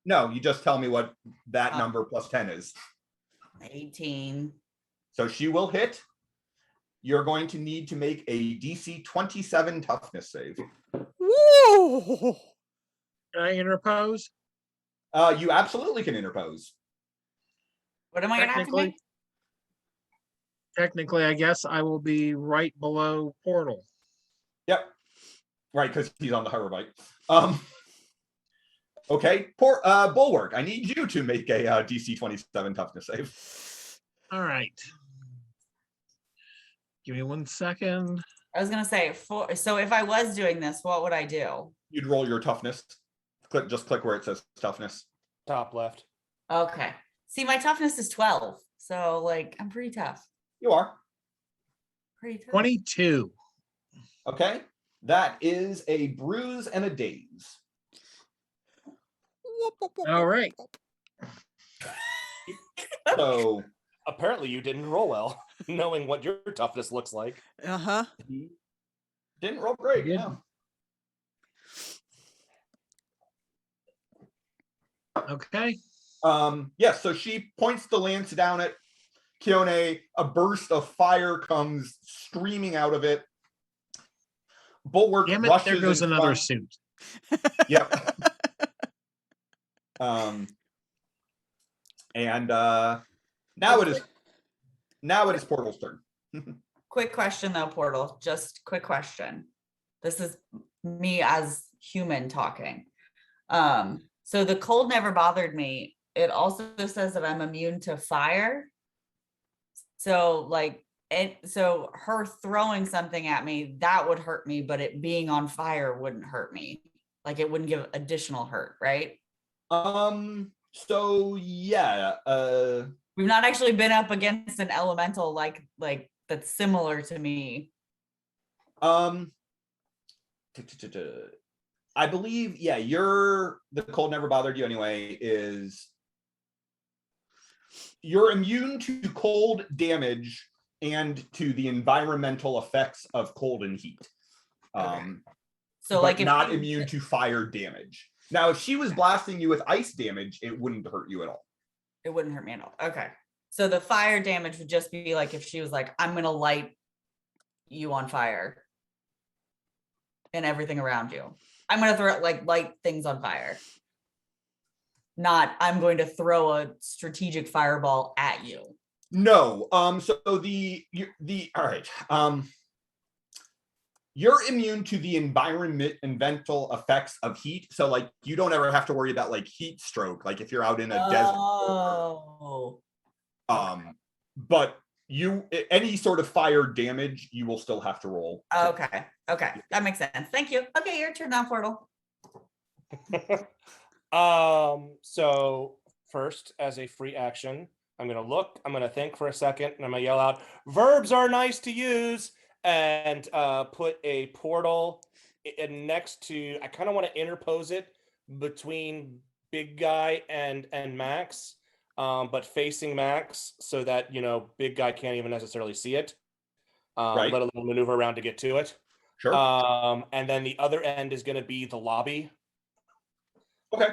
No, you just tell me what that number plus 10 is. 18. So she will hit. You're going to need to make a DC 27 toughness save. Whoa! Can I interpose? You absolutely can interpose. What am I gonna have to make? Technically, I guess I will be right below Portal. Yep. Right, because he's on the hover bike. Okay, Bulwark, I need you to make a DC 27 toughness save. All right. Give me 1 second. I was gonna say, so if I was doing this, what would I do? You'd roll your toughness. Just click where it says toughness. Top left. Okay. See, my toughness is 12. So like I'm pretty tough. You are. Pretty tough. 22. Okay. That is a bruise and a daze. All right. So apparently you didn't roll well, knowing what your toughness looks like. Uh-huh. Didn't roll great. Yeah. Okay. Yes, so she points the lance down at Kione. A burst of fire comes streaming out of it. Bulwark Damn it, rushes there goes in another front. suit. Yep. And now it is Portal's turn. Quick question though, Portal. Just quick question. This is me as human talking. So the cold never bothered me. It also says that I'm immune to fire. So so her throwing something at me, that would hurt me, but it being on fire wouldn't hurt me. Like it wouldn't give additional hurt, right? So yeah, we've not actually been up against an elemental like that's similar to me. I believe, yeah, the cold never bothered you anyway, you're immune to cold damage and to the environmental effects of cold and heat. Okay. So but like if not immune to fire damage. Now, if she was blasting you with ice damage, it wouldn't hurt you at all. It wouldn't hurt me at all. Okay. So the fire damage would just be like if she was like, I'm going to light you on fire and everything around you. I'm going to throw light things on fire. Not I'm going to throw a strategic fireball at you. No. So all right. You're immune to the environmental effects of heat. So like you don't ever have to worry about like heat stroke, like if you're out in a desert. But any sort of fire damage, you will still have to roll. Okay. That makes sense. Thank you. Okay, your turn now, Portal. So first, as a free action, I'm gonna think for a second, and I'm gonna yell out, verbs are nice to use, and put a portal next to. I kind of want to interpose it between Big Guy and Max, but facing Max so that Big Guy can't even necessarily see it. Right. Let a little maneuver around to get to it. Sure. And then the other end is going to be the lobby. Okay.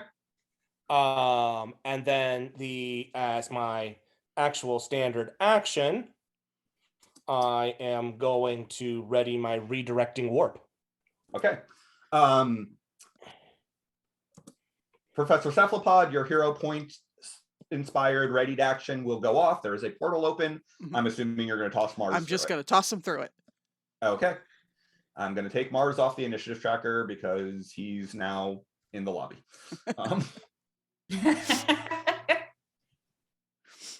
And then as my actual standard action, I am going to ready my redirecting warp. Okay. Professor Cephalopod, your hero point inspired readied action will go off. There is a portal open. Mhm. I'm assuming you're going to toss Mars. I'm just going to toss him through it. Okay. I'm going to take Mars off the initiative tracker because he's now in the lobby.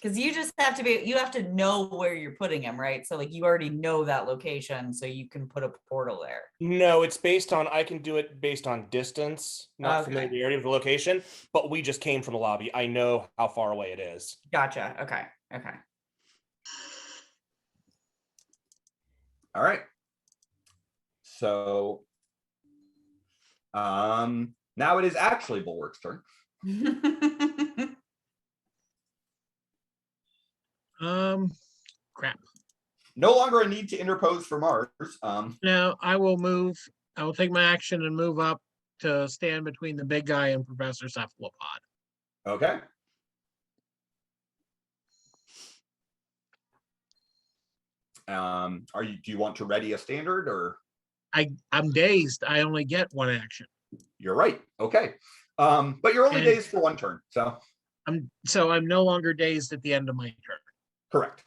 Because you just have to know where you're putting him, right? So like you already know that location, so you can put a portal there. No, it's I can do it based on distance, not Okay. familiarity of the location, but we just came from the lobby. I know how far away it is. Gotcha. Okay. All right. So now it is actually Bulwark's turn. Crap. No longer a need to interpose for Mars. Now I will take my action and move up to stand between the Big Guy and Professor Cephalopod. Okay. Do you want to ready a standard, or? I'm dazed. I only get one action. You're right. Okay. But you're only dazed for one turn, so. I'm no longer dazed at the end of my turn. Correct.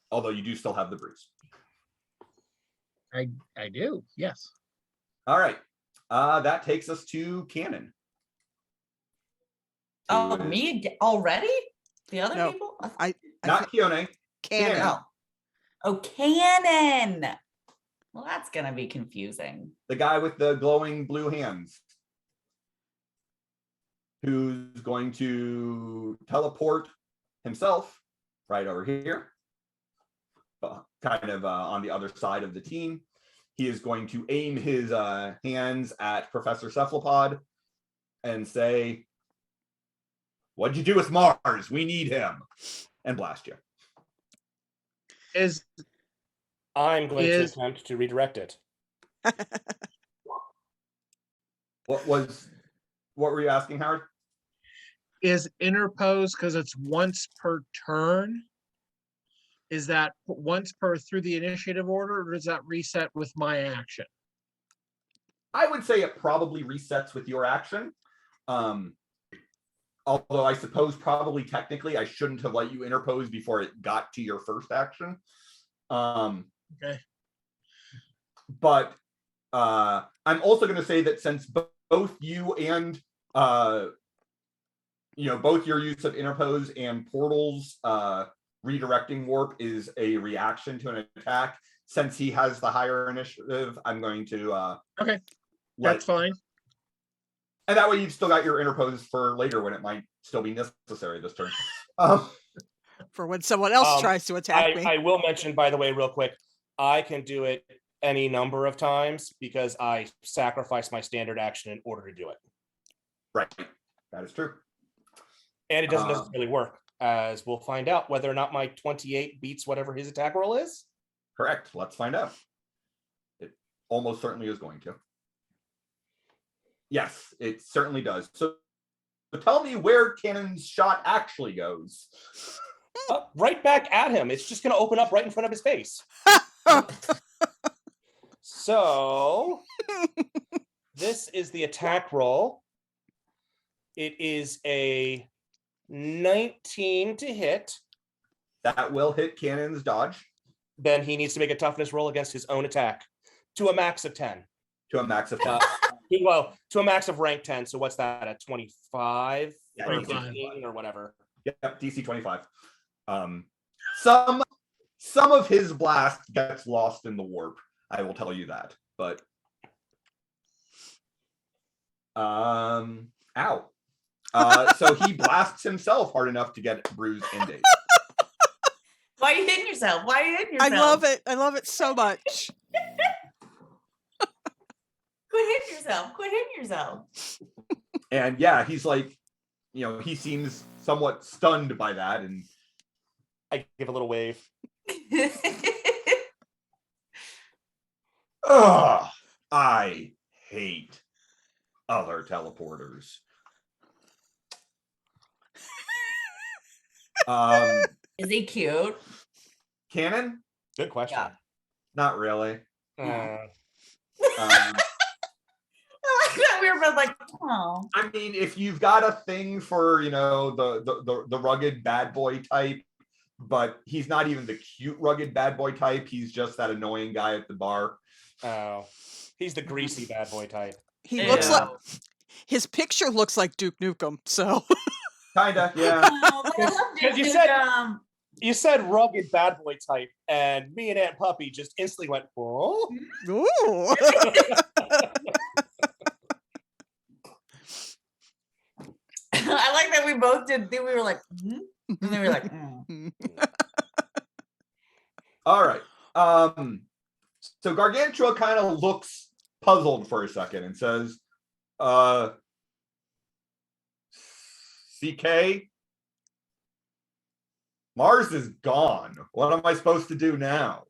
Although you do still have the bruise. I do, yes. All right. That takes us to Cannon. Oh, me already? The other people? Not Keone. Cannon. Oh, Cannon. Well, that's gonna be confusing. The guy with the glowing blue hands, who's going to teleport himself right over here, kind of on the other side of the team. He is going to aim his hands at Professor Cephalopod and say, "What'd you do with Mars? We need him," and blast you. I'm going to attempt to redirect it. What were you asking, Howard? Is interpose because it's once per turn? Is that once per through the initiative order, or does that reset with my action? I would say it probably resets with your action. Although I suppose probably technically I shouldn't have let you interpose before it got to your first action. Okay. But I'm also going to say that since both you and both your use of interpose and portals redirecting warp is a reaction to an attack, since he has the higher initiative, I'm going to okay, that's fine. And that way you've still got your interpose for later when it might still be necessary this turn. For when someone else tries to attack me. I will mention, by the way, real quick, I can do it any number of times because I sacrifice my standard action in order to do it. Right. That is true. And it doesn't necessarily work, as we'll find out whether or not my 28 beats whatever his attack roll is. Correct. Let's find out. It almost certainly is going to. Yes, it certainly does. So tell me where Cannon's shot actually goes. Right back at him. It's just going to open up right in front of his face. So this is the attack roll. It is a 19 to hit. That will hit Cannon's dodge. Then he needs to make a toughness roll against his own attack to a max of 10. To a max of 10. Well, to a max of rank 10. So what's that, at 25? Yeah, or 25. 15 or whatever? Yep, DC 25. Some of his blast gets lost in the warp. I will tell you that. But ow. So he blasts himself hard enough to get bruised and dazed. Why are you hitting yourself? Why are you hitting I yourself? love it. I love it so much. Quit hitting yourself. Quit hitting yourself. And yeah, he's like, he seems somewhat stunned by that, and I give a little wave. ugh, I hate other teleporters. Is he cute? Canon? Good question. Yeah. Not really. I like that we were both like, oh. I mean, if you've got a thing for, the rugged bad boy type, but he's not even the cute rugged bad boy type, he's just that annoying guy at the bar. Oh, he's the greasy bad boy type. He looks Ew. like his picture looks like Duke Nukem. So Kinda, yeah. Oh, but I love Because Duke you said- Nukem. You said rugged bad boy type, and me and Aunt Puppy just instantly went, oh. ooh. I like that we both did. We were like, and they were like, All right. So Gargantua kind of looks puzzled for a second and says, CK, Mars is gone. What am I supposed to do now?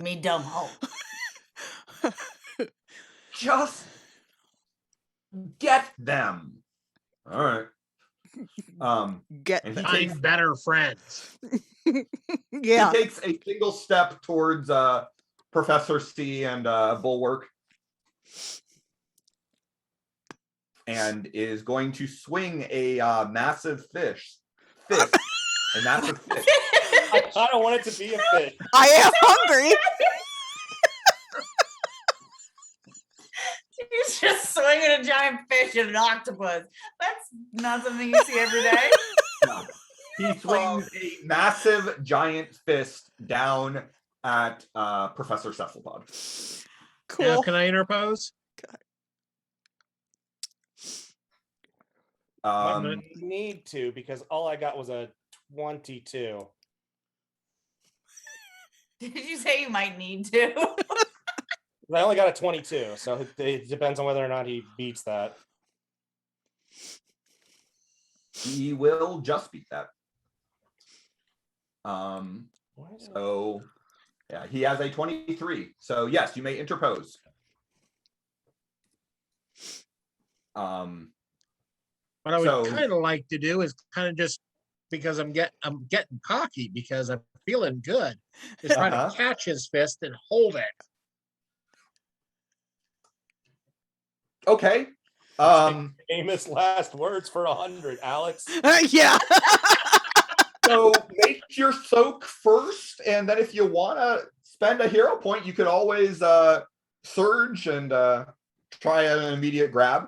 me dumb hoe. Just get them. All right. Get And he Find takes, better friends. yeah. he takes a single step towards Professor C and Bulwark, and is going to swing a massive fist. A massive fish. I don't want it to be a fish. I am hungry. He's just swinging a giant fish at an octopus. That's not something you see every day. No. He swings a massive giant fist down at Professor Cephalopod. Cool. Now, can I interpose? I need to, because all I got was a 22. Did you say you might need to? I only got a 22, so it depends on whether or not he beats that. He will just beat that. So yeah, he has a 23. So yes, you may interpose. What I would So- kind of like to do is kind of just because I'm getting cocky because I'm feeling good. Is try Uh-huh. to catch his fist and hold it. Okay. Famous last words for 100, Alex. Yeah. So make your soak first, and then if you want to spend a hero point, you could always surge and try an immediate grab.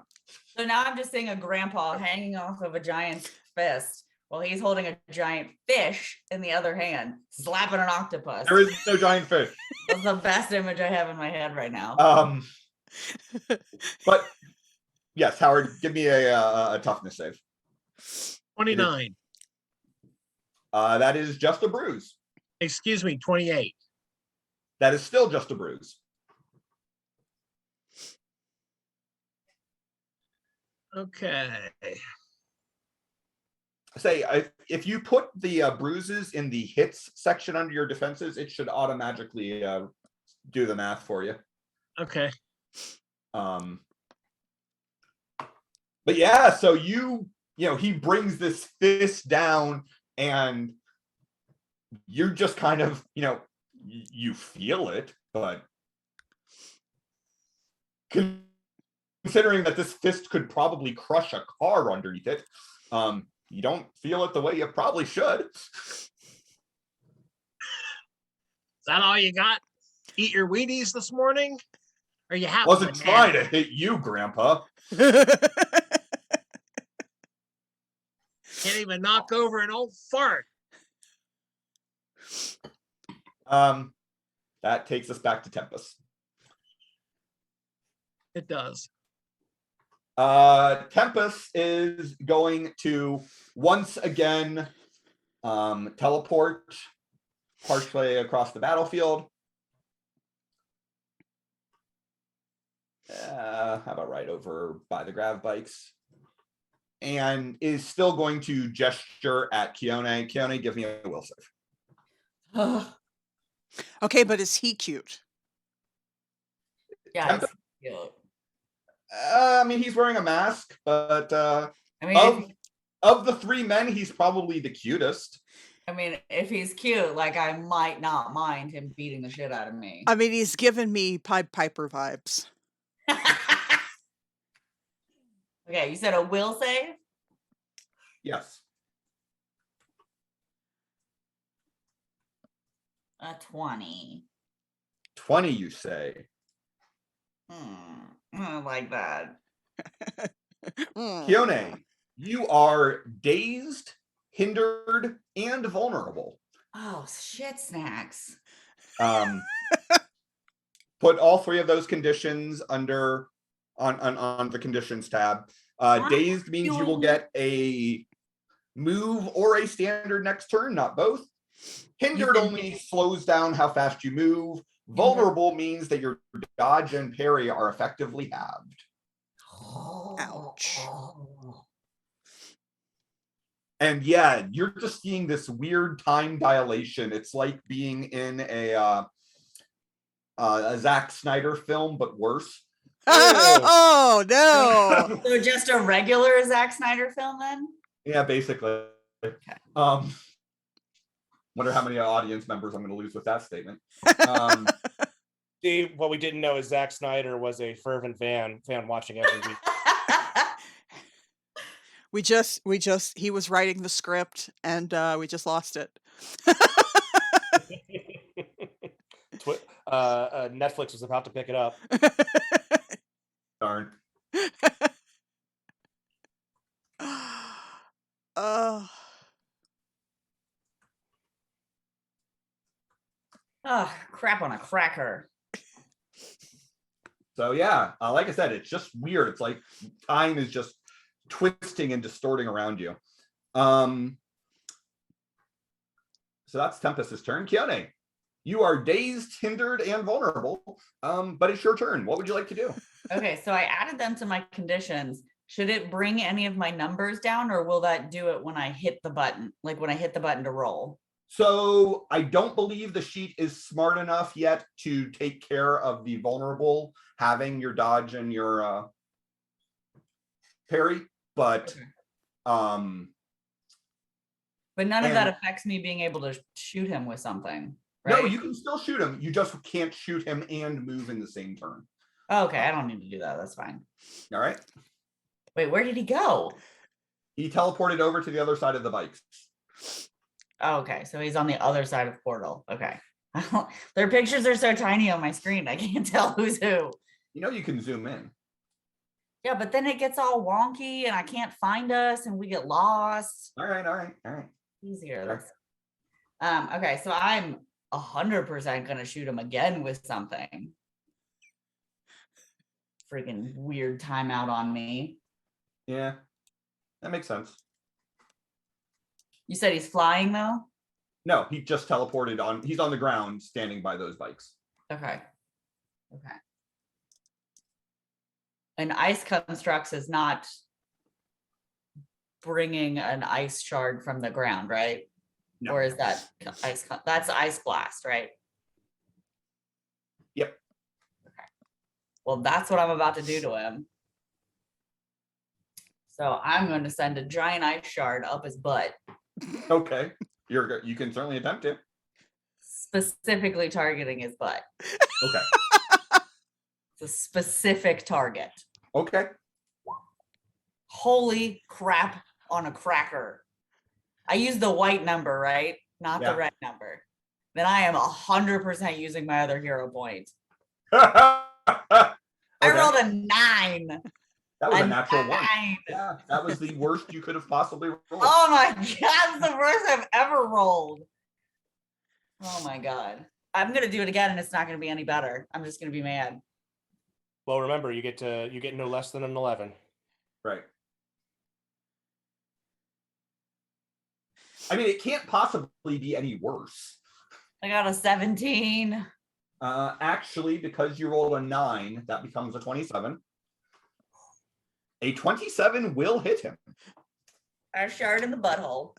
So now I'm just seeing a grandpa hanging off of a giant fist while he's holding a giant fish in the other hand, slapping an octopus. There is no giant fish. That's the best image I have in my head right now. But yes, Howard, give me a toughness save. 29. That is just a bruise. Excuse me, 28. That is still just a bruise. Okay. Say if you put the bruises in the hits section under your defenses, it should automatically do the math for you. Okay. But yeah, so he brings this fist down, and you're just kind of you feel it, but considering that this fist could probably crush a car underneath it, you don't feel it the way you probably should. Is that all you got? Eat your Wheaties this morning? Or you have Wasn't trying to hit you, Grandpa. Can't even knock over an old fart. That takes us back to Tempest. It does. Tempest is going to once again Teleport partially across the battlefield. How about right over by the grav bikes? And is still going to gesture at Keone. Keone, give me a will save. Okay, but is he cute? Yeah, Tempo- it's cute. I mean, he's wearing a mask, but I mean, of the three men, he's probably the cutest. if he's cute, like I might not mind him beating the shit out of me. I mean, he's given me Pied Piper vibes. Okay, you said a will save? Yes. A 20. 20, you say. I don't like that. Keone, you are dazed, hindered, and vulnerable. Oh, shit snacks. Put all three of those conditions under on the conditions tab. Dazed means you will get a move or a standard next turn, not both. Hindered only slows down how fast you move. Vulnerable means that your dodge and parry are effectively halved. Ouch. And yeah, you're just seeing this weird time dilation. It's like being in a Zack Snyder film, but worse. Oh no! So just a regular Zack Snyder film then? Yeah, basically. Okay. Wonder how many audience members I'm going to lose with that statement. See, what we didn't know is Zack Snyder was a fervent fan watching every week. He was writing the script and we just lost it. Netflix was about to pick it up. Darn. Oh, crap on a cracker. So yeah, like I said, it's just weird. It's like time is just twisting and distorting around you. So that's Tempest's turn. Keone, you are dazed, hindered, and vulnerable. But it's your turn. What would you like to do? Okay, so I added them to my conditions. Should it bring any of my numbers down, or will that do it when I hit the button? Like when I hit the button to roll? So I don't believe the sheet is smart enough yet to take care of the vulnerable having your dodge and your parry, but Okay. But none of that affects me being able to shoot him with something, right? No, you can still shoot him. You just can't shoot him and move in the same turn. Okay, I don't need to do that. That's fine. All right. Wait, where did he go? He teleported over to the other side of the bikes. Oh, okay, so he's on the other side of portal. Okay. Their pictures are so tiny on my screen. I can't tell who's who. You know you can zoom in. Yeah, but then it gets all wonky and I can't find us and we get lost. All right. Easier. Okay, so I'm 100% gonna shoot him again with something. Freaking weird timeout on me. Yeah, that makes sense. You said he's flying though? No, he just teleported on. He's on the ground standing by those bikes. Okay. And ice constructs is not bringing an ice shard from the ground, right? No. Or is that that's ice blast, right? Yep. Okay. Well, that's what I'm about to do to him. So I'm going to send a giant ice shard up his butt. Okay. You can certainly attempt to. Specifically targeting his butt. Okay. It's a specific target. Okay. Holy crap on a cracker. I use the white number, right? Not the red number. Then I am 100% using my other hero point. Okay. I rolled a 9. That was a natural 1. 9. Yeah, that was the worst you could have possibly rolled. Oh my god, it's the worst I've ever rolled. Oh my god. I'm gonna do it again and it's not gonna be any better. I'm just gonna be mad. Well, remember, you get no less than an 11. Right. I mean, it can't possibly be any worse. I got a 17. Actually, because you rolled a 9, that becomes a 27. A 27 will hit him. A shard in the butthole.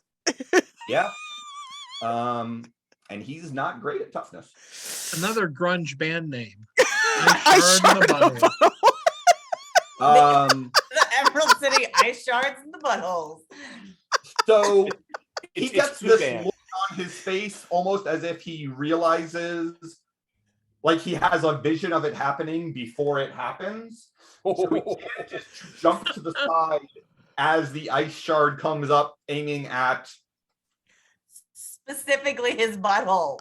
Yeah. And he's not great at toughness. Another grunge band name. I Shard in the butthole. The Emerald City ice shards in the buttholes. So he It's gets too this bad. look on his face almost as if he realizes, like he has a vision of it happening before it happens. So he can't just jump to the side as the ice shard comes up, aiming at Specifically his butthole.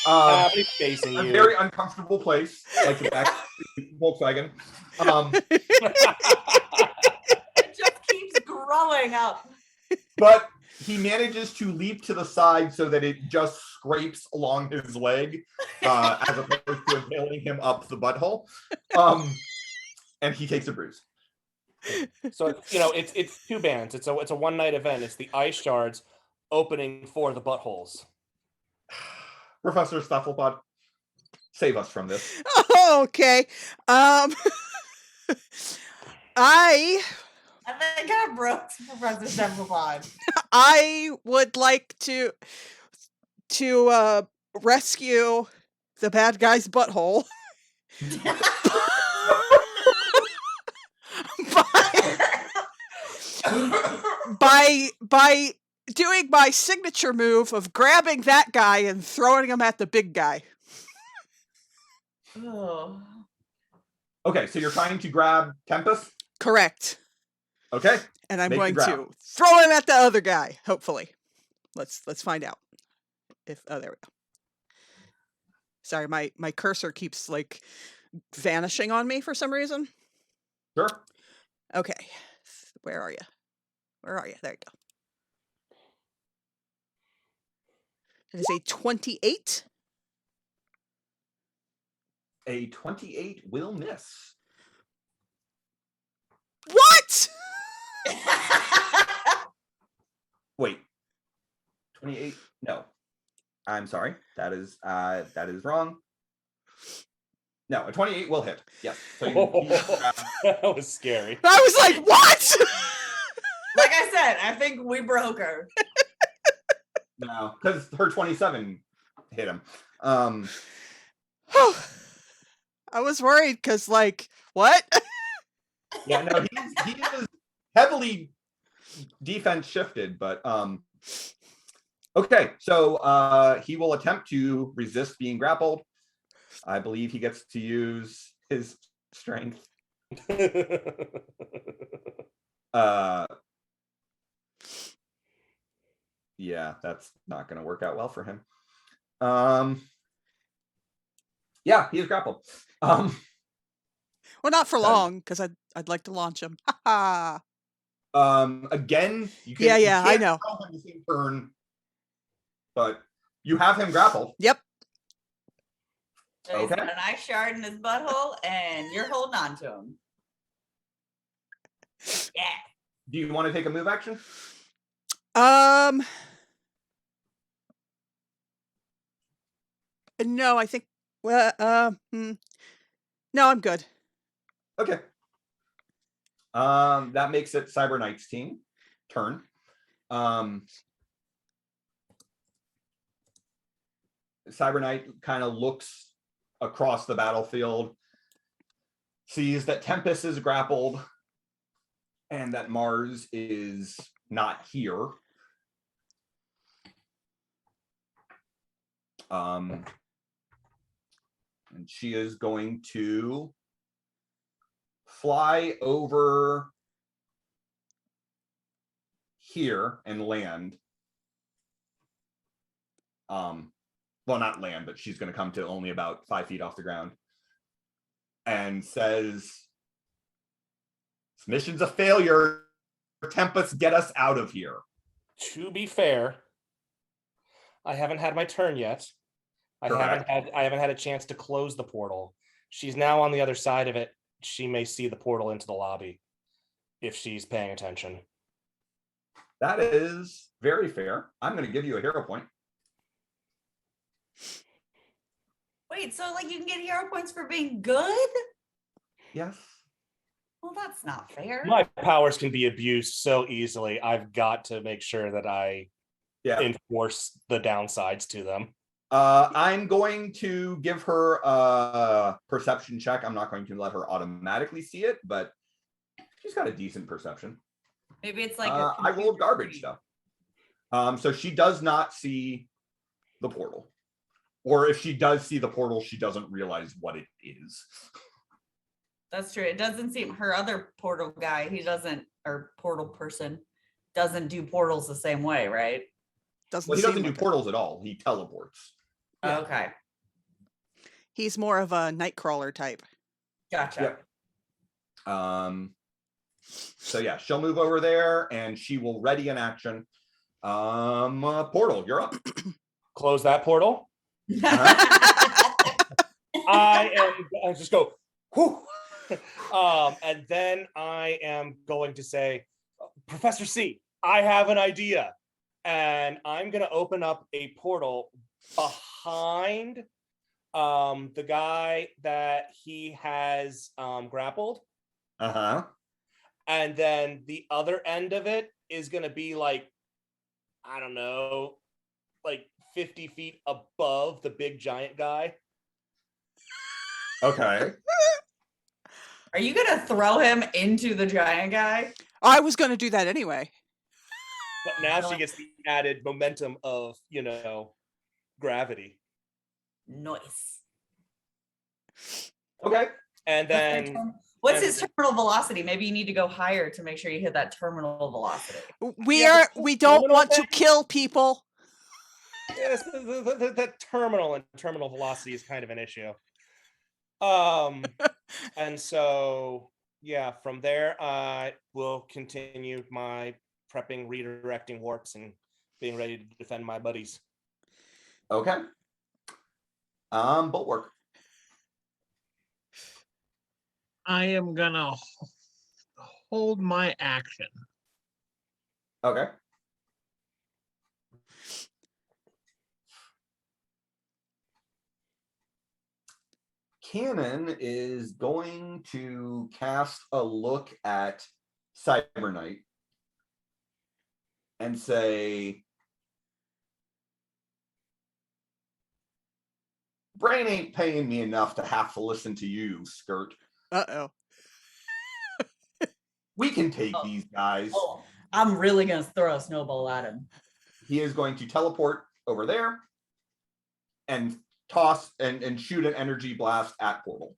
But he's facing a you. very uncomfortable place, like the back of the Volkswagen. It just keeps growing up. But he manages to leap to the side so that it just scrapes along his leg, as opposed to impaling him up the butthole. And he takes a bruise. So it's two bands. It's a one night event. It's the ice shards opening for the buttholes. Professor Stufflepod, save us from this. Okay. I think I broke Professor Semplopod. I would like to rescue the bad guy's butthole by doing my signature move of grabbing that guy and throwing him at the big guy. Oh. Okay, so you're trying to grab Tempest? Correct. Okay. And I'm Make the going grab. to throw him at the other guy, hopefully. Let's find out. There we go. Sorry, my cursor keeps like vanishing on me for some reason. Sure. Okay. Where are you? There you go. It is a 28. A 28 will miss. What? Wait. 28? No. I'm sorry. That is wrong. No, a 28 will hit. Yes. So That was scary. I was like, what? Like I said, I think we broke her. no, because her 27 hit him. I was worried because, like, what? Yeah, no, he is heavily defense shifted, but okay, so he will attempt to resist being grappled. I believe he gets to use his strength. Yeah, that's not going to work out well for him. Yeah, he is grappled. Well, not for long, because I'd like to launch him. Again, you can, yeah, you I can't know. tell him the same turn, but you have him grappled. Yep. So he's Okay. got an ice shard in his butthole, and you're holding on to him. Yeah. Do you want to take a move action? No, I think. Well, no, I'm good. Okay. That makes it Cyber Knight's turn. Cyber Knight kind of looks across the battlefield, sees that Tempest is grappled, and that Mars is not here. And she is going to fly over here and land. Well, not land, but she's going to come to only about 5 feet off the ground and says, "This mission's a failure. Tempest, get us out of here." To be fair, I haven't had my turn yet. I haven't had a chance to close the portal. She's now on the other side of it. She may see the portal into the lobby if she's paying attention. That is very fair. I'm going to give you a hero point. Wait, so like you can get hero points for being good? Yes. Well, that's not fair. My powers can be abused so easily. I've got to make sure that I enforce the downsides to them. I'm going to give her a perception check. I'm not going to let her automatically see it, but she's got a decent perception. Maybe it's like I rolled garbage though. So she does not see the portal. Or if she does see the portal, she doesn't realize what it is. That's true. It doesn't seem her other portal guy, he doesn't, or portal person doesn't do portals the same way, right? Well, he doesn't do portals at all. He teleports. Yeah. Okay. He's more of a Nightcrawler type. Gotcha. Yep. So yeah, she'll move over there and she will ready an action. Portal, you're up. Close that portal. Uh-huh. I just go, whew. And then I am going to say, Professor C, I have an idea. And I'm going to open up a portal behind the guy that he has grappled. Uh-huh. And then the other end of it is going to be like, I don't know, like 50 feet above the big giant guy. Okay. Are you gonna throw him into the giant guy? I was going to do that anyway. But now she gets the added momentum of, gravity. Nice. Okay. And then What's his terminal velocity? Maybe you need to go higher to make sure you hit that terminal velocity. We don't want to kill people. yes, the terminal and terminal velocity is kind of an issue. And so yeah, from there I will continue my prepping, redirecting warps, and being ready to defend my buddies. Okay. Bulwark. I am gonna hold my action. Okay. Cannon is going to cast a look at Cyber Knight and say, brain ain't paying me enough to have to listen to you, Skirt. Uh-oh. We can take these guys. Oh, I'm really gonna throw a snowball at him. He is going to teleport over there and toss and shoot an energy blast at Portal.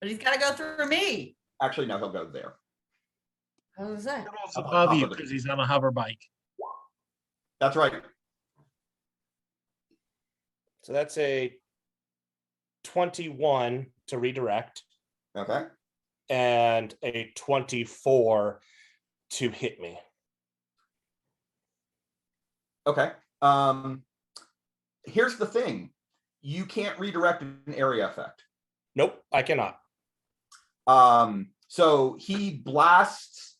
But he's gotta go through me. Actually, no, he'll go there. How is that? It's above you because he's on a hover bike. That's right. So that's a 21 to redirect. Okay. And a 24 to hit me. Okay. Here's the thing. You can't redirect an area effect. Nope, I cannot. So he blasts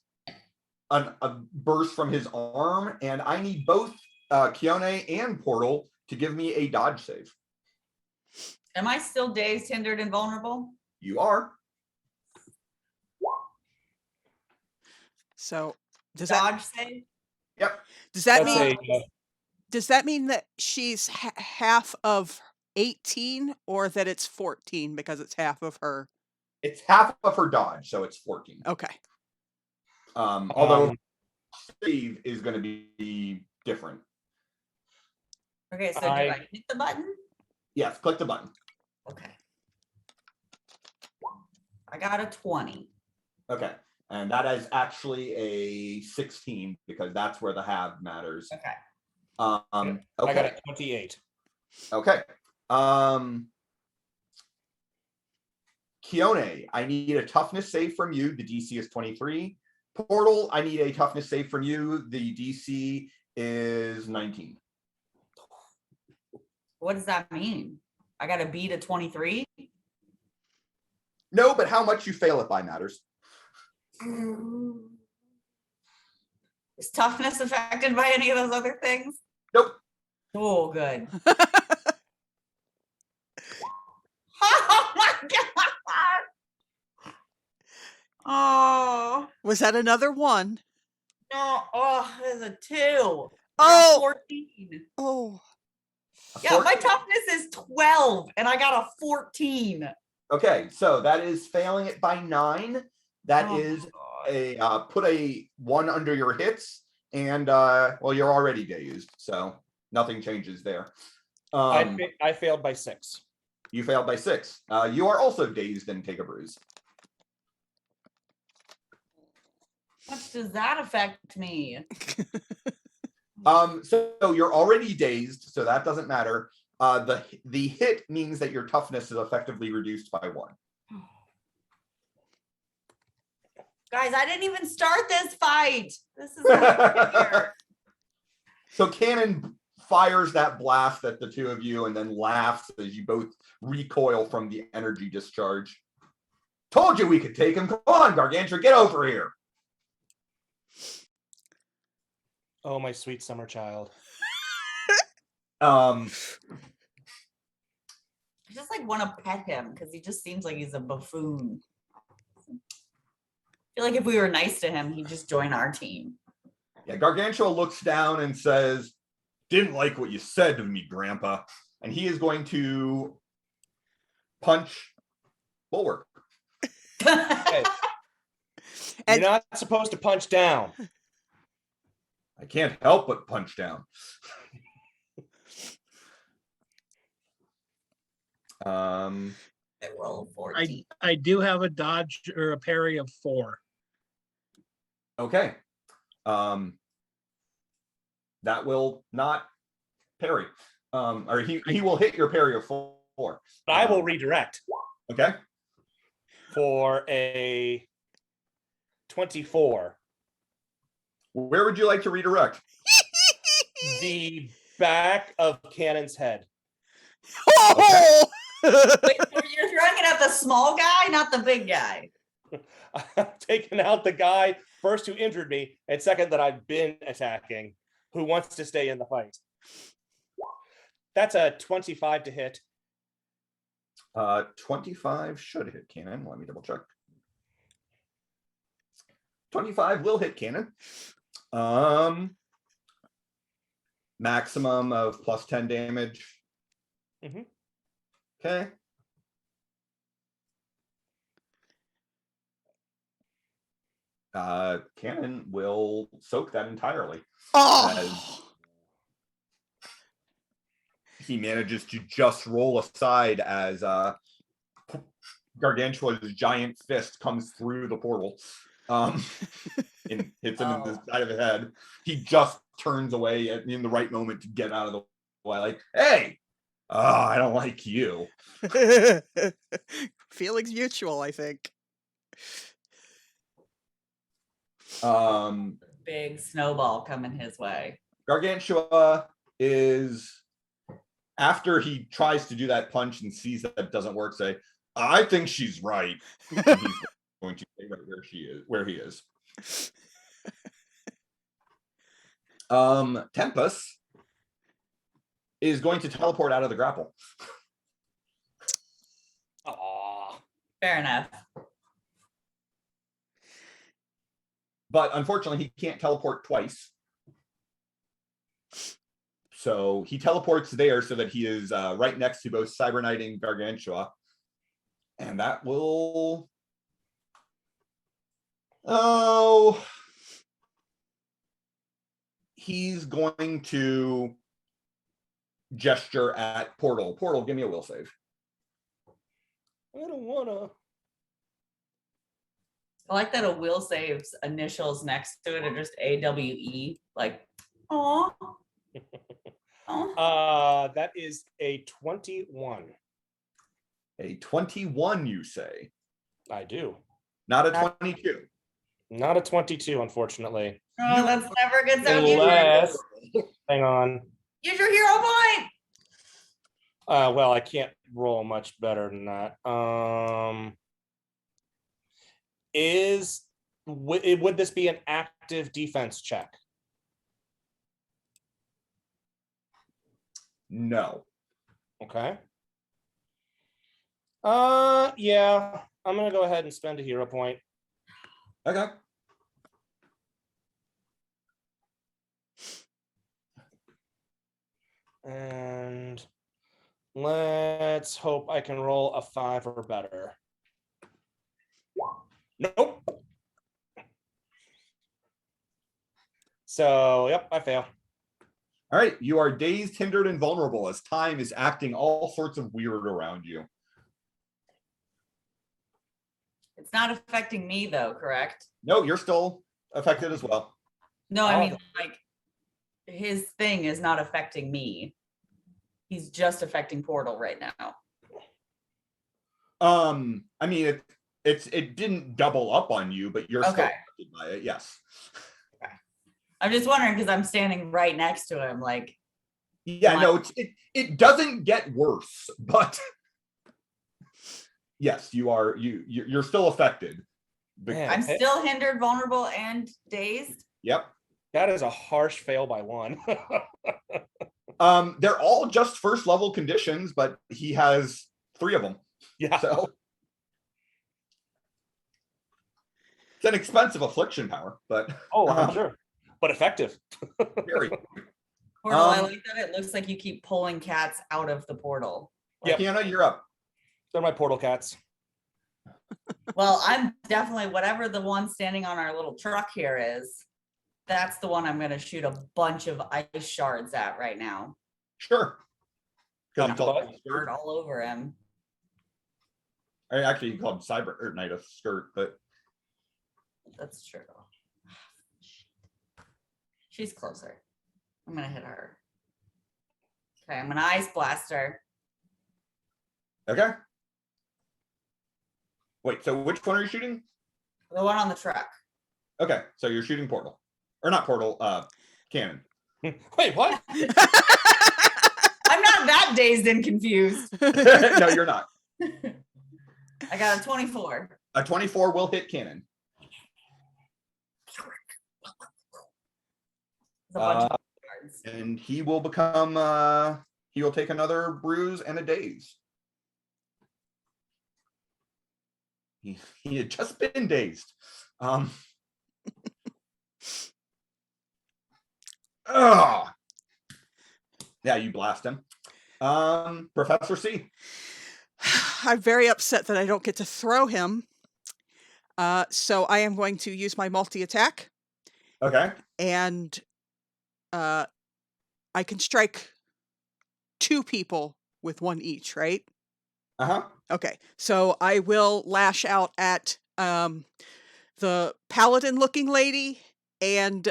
a burst from his arm, and I need both Keone and Portal to give me a dodge save. Am I still dazed, hindered, and vulnerable? You are. So does Dodge save? Yep. Does that That's mean a, does that mean that she's half of 18 or that it's 14 because it's half of her? It's half of her dodge, so it's 14. Okay. Although save is going to be different. Okay, so do I hit the button? Yes, click the button. Okay. I got a 20. Okay. And that is actually a 16 because that's where the have matters. Okay. Okay. I got a 28. Okay. Keone, I need a toughness save from you. The DC is 23. Portal, I need a toughness save from you. The DC is 19. What does that mean? I got to beat a 23? No, but how much you fail it by matters. Is toughness affected by any of those other things? Nope. Oh, good. Oh my god. Oh Was that another one? no. Oh, there's a 2. Oh. 14. Oh. Yeah, my toughness is 12 and I got a 14. Okay, so that is failing it by 9. That Oh, is God. a put a 1 under your hits, and well, you're already dazed, so nothing changes there. I failed by 6. You failed by 6. You are also dazed and take a bruise. How much does that affect me? So you're already dazed, so that doesn't matter. The hit means that your toughness is effectively reduced by 1. Guys, I didn't even start this fight. This is weird. So Cannon fires that blast at the two of you and then laughs as you both recoil from the energy discharge. Told you we could take him. Come on, Gargantua, get over here. Oh, my sweet summer child. I just like want to pet him because he just seems like he's a buffoon. I feel like if we were nice to him, he'd just join our team. Yeah, Gargantua looks down and says, "Didn't like what you said to me, Grandpa." And he is going to punch Bulwark. Hey, And- you're not supposed to punch down. I can't help but punch down. I roll 14. I do have a dodge or a parry of 4. Okay. That will not parry. Or he will hit your parry of 4. But I will redirect Okay. for a 24. Where would you like to redirect? The back of Cannon's head. Oh! Wait, so you're throwing it at the small guy, not the big guy. I'm taking out the guy first who injured me, and second that I've been attacking, who wants to stay in the fight. That's a 25 to hit. 25 should hit Cannon. Let me double check. 25 will hit Cannon. Maximum of plus 10 damage. Mhm. Okay. Cannon will soak that entirely. Oh! He manages to just roll aside as Gargantua's giant fist comes through the portal. And hits him in the side of the head. He just turns away in the right moment to get out of the way. Like, hey, I don't like you. Feelings mutual, I think. Big snowball coming his way. Gargantua is, after he tries to do that punch and sees that it doesn't work, say, "I think she's right." And he's going to stay right where he is. Tempest is going to teleport out of the grapple. Aw. Fair enough. But unfortunately, he can't teleport twice. So he teleports there so that he is right next to both Cyber Knight and Gargantua. And that will... Oh... He's going to gesture at Portal. Portal, give me a will save. I don't wanna. I like that a will saves initials next to it are just AWE. Like, aw. Aw. That is a 21. A 21, you say? I do. Not a 22. Not a 22, unfortunately. Oh, that's never a good sound. Unless, hang on. Use your hero point. Well, I can't roll much better than that. Would this be an active defense check? No. Okay. Yeah, I'm gonna go ahead and spend a hero point. Okay. And let's hope I can roll a 5 or better. Nope. So, yep, I fail. All right. You are dazed, hindered, and vulnerable as time is acting all sorts of weird around you. It's not affecting me though, correct? No, you're still affected as well. No, I Oh. mean like his thing is not affecting me. He's just affecting Portal right now. I mean, it didn't double up on you, but you're still Okay. affected by it. Yes. I'm just wondering because I'm standing right next to him. Like, Yeah. My- No, it doesn't get worse, but yes, you're still affected. Man, I'm still hindered, vulnerable, and dazed. Yep. that is a harsh fail by 1. They're all just first level conditions, but he has 3 of them. Yeah. So it's an expensive affliction power, but Oh, I'm sure. But effective. very. Portal, I Um, like that it looks like you keep pulling cats out of the portal. Yep. Kiana, you're up. They're my portal cats. Well, I'm definitely whatever the one standing on our little truck here is. That's the one I'm going to shoot a bunch of ice shards at right now. Sure. Because Yeah, he called but- Bird all over him. actually he called Cyber or Knight of Skirt, but That's true. She's closer. I'm gonna hit her. Okay, I'm gonna ice blast her. okay. Wait, so which one are you shooting? The one on the truck. Okay, so you're shooting Portal. Or not Portal, Cannon. Wait, what? I'm not that dazed and confused. No, you're not. I got a 24. A 24 will hit Cannon. It's a bunch of cards. And he will become he will take another bruise and a daze. He had just been dazed. Oh, yeah, you blast him. Professor C. I'm very upset that I don't get to throw him. So I am going to use my multi-attack, Okay. and I can strike 2 people with 1 each, right? Uh-huh. Okay, so I will lash out at the paladin-looking lady and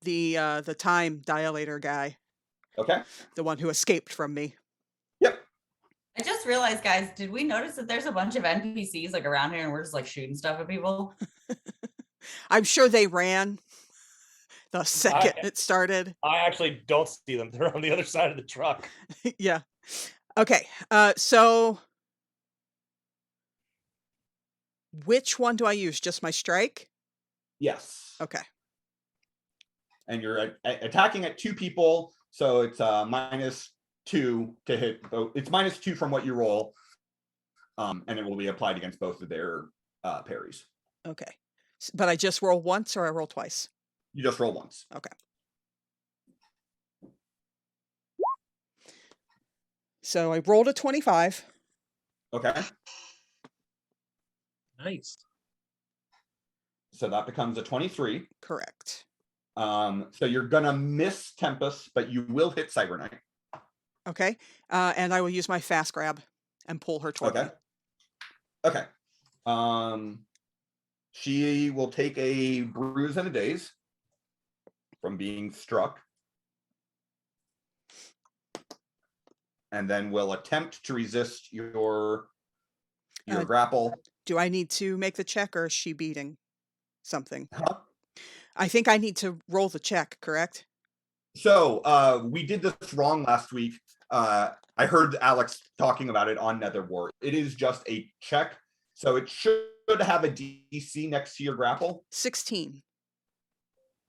the time dilator guy, Okay. the one who escaped from me. Yep. I just realized, guys, did we notice that there's a bunch of NPCs like around here and we're just like shooting stuff at people? I'm sure they ran the second it started. I actually don't see them. They're on the other side of the truck. Yeah. Okay. So which one do I use? Just my strike? Yes. Okay. And you're attacking at 2 people, so it's -2 to hit both. It's -2 from what you roll, and it will be applied against both of their parries. Okay. But I just roll once or I roll twice? You just roll once. Okay. So I rolled a 25. Okay. Nice. So that becomes a 23. Correct. So you're gonna miss Tempest, but you will hit Cyber Knight. Okay. And I will use my fast grab and pull her toward me. Okay. She will take a bruise and a daze from being struck. And then will attempt to resist your grapple. Do I need to make the check, or is she beating something? Huh? I think I need to roll the check, correct? So we did this wrong last week. I heard Alex talking about it on Nether War. It is just a check. So it should have a DC next to your grapple. 16.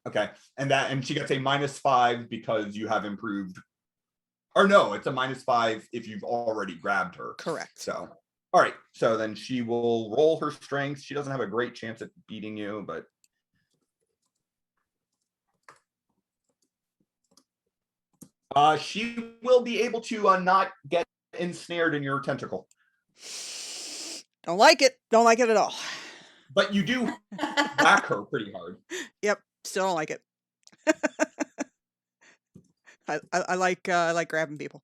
Okay. And she gets a -5 because you have improved Or no, it's a -5 if you've already grabbed her. Correct. So, all right. So then she will roll her strength. She doesn't have a great chance at beating you, but she will be able to not get ensnared in your tentacle. Don't like it. Don't like it at all. But you do whack her pretty hard. Yep. Still don't like it. I like grabbing people.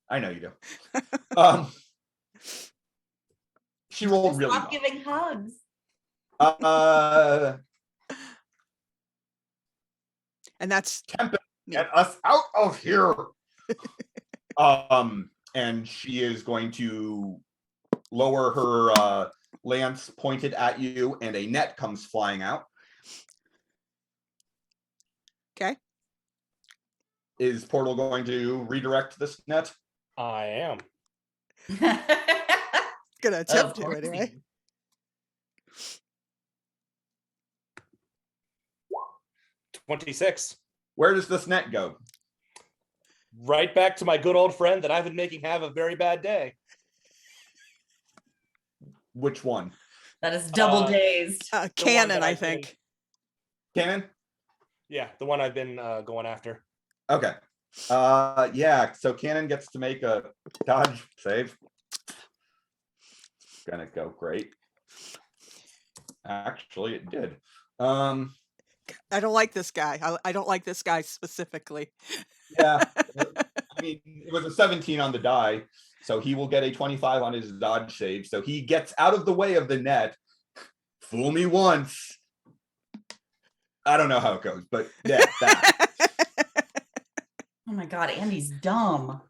I know you do. She rolled really Stop well. giving hugs. And that's Tempest, get us out of here. And she is going to lower her lance pointed at you, and a net comes flying out. okay. Is Portal going to redirect this net? I am. Gonna Of attempt to course anyway. he- 26. Where does this net go? Right back to my good old friend that I've been making have a very bad day. Which one? That is double dazed. one Cannon, that I I've been- think. Cannon? Yeah, the one I've been going after. Okay. Yeah, so Cannon gets to make a dodge save. It's gonna go great. Actually, it did. I don't like this guy. I don't like this guy specifically. Yeah. I mean, it was a 17 on the die, so he will get a 25 on his dodge save. So he gets out of the way of the net. Fool me once. I don't know how it goes, but yeah, that. Oh my god, Andy's dumb.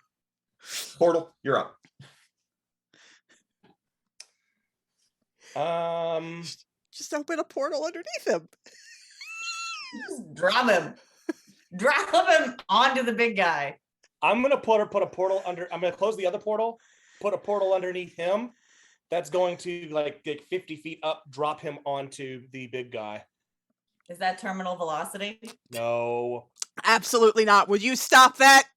Portal, you're up. Just open a portal underneath him. Just drop him. Drop him onto the big guy. I'm gonna put a portal under. I'm gonna close the other portal. Put a portal underneath him. That's going to like 50 feet up. Drop him onto the big guy. Is that terminal velocity? No. Absolutely not. Would you stop that?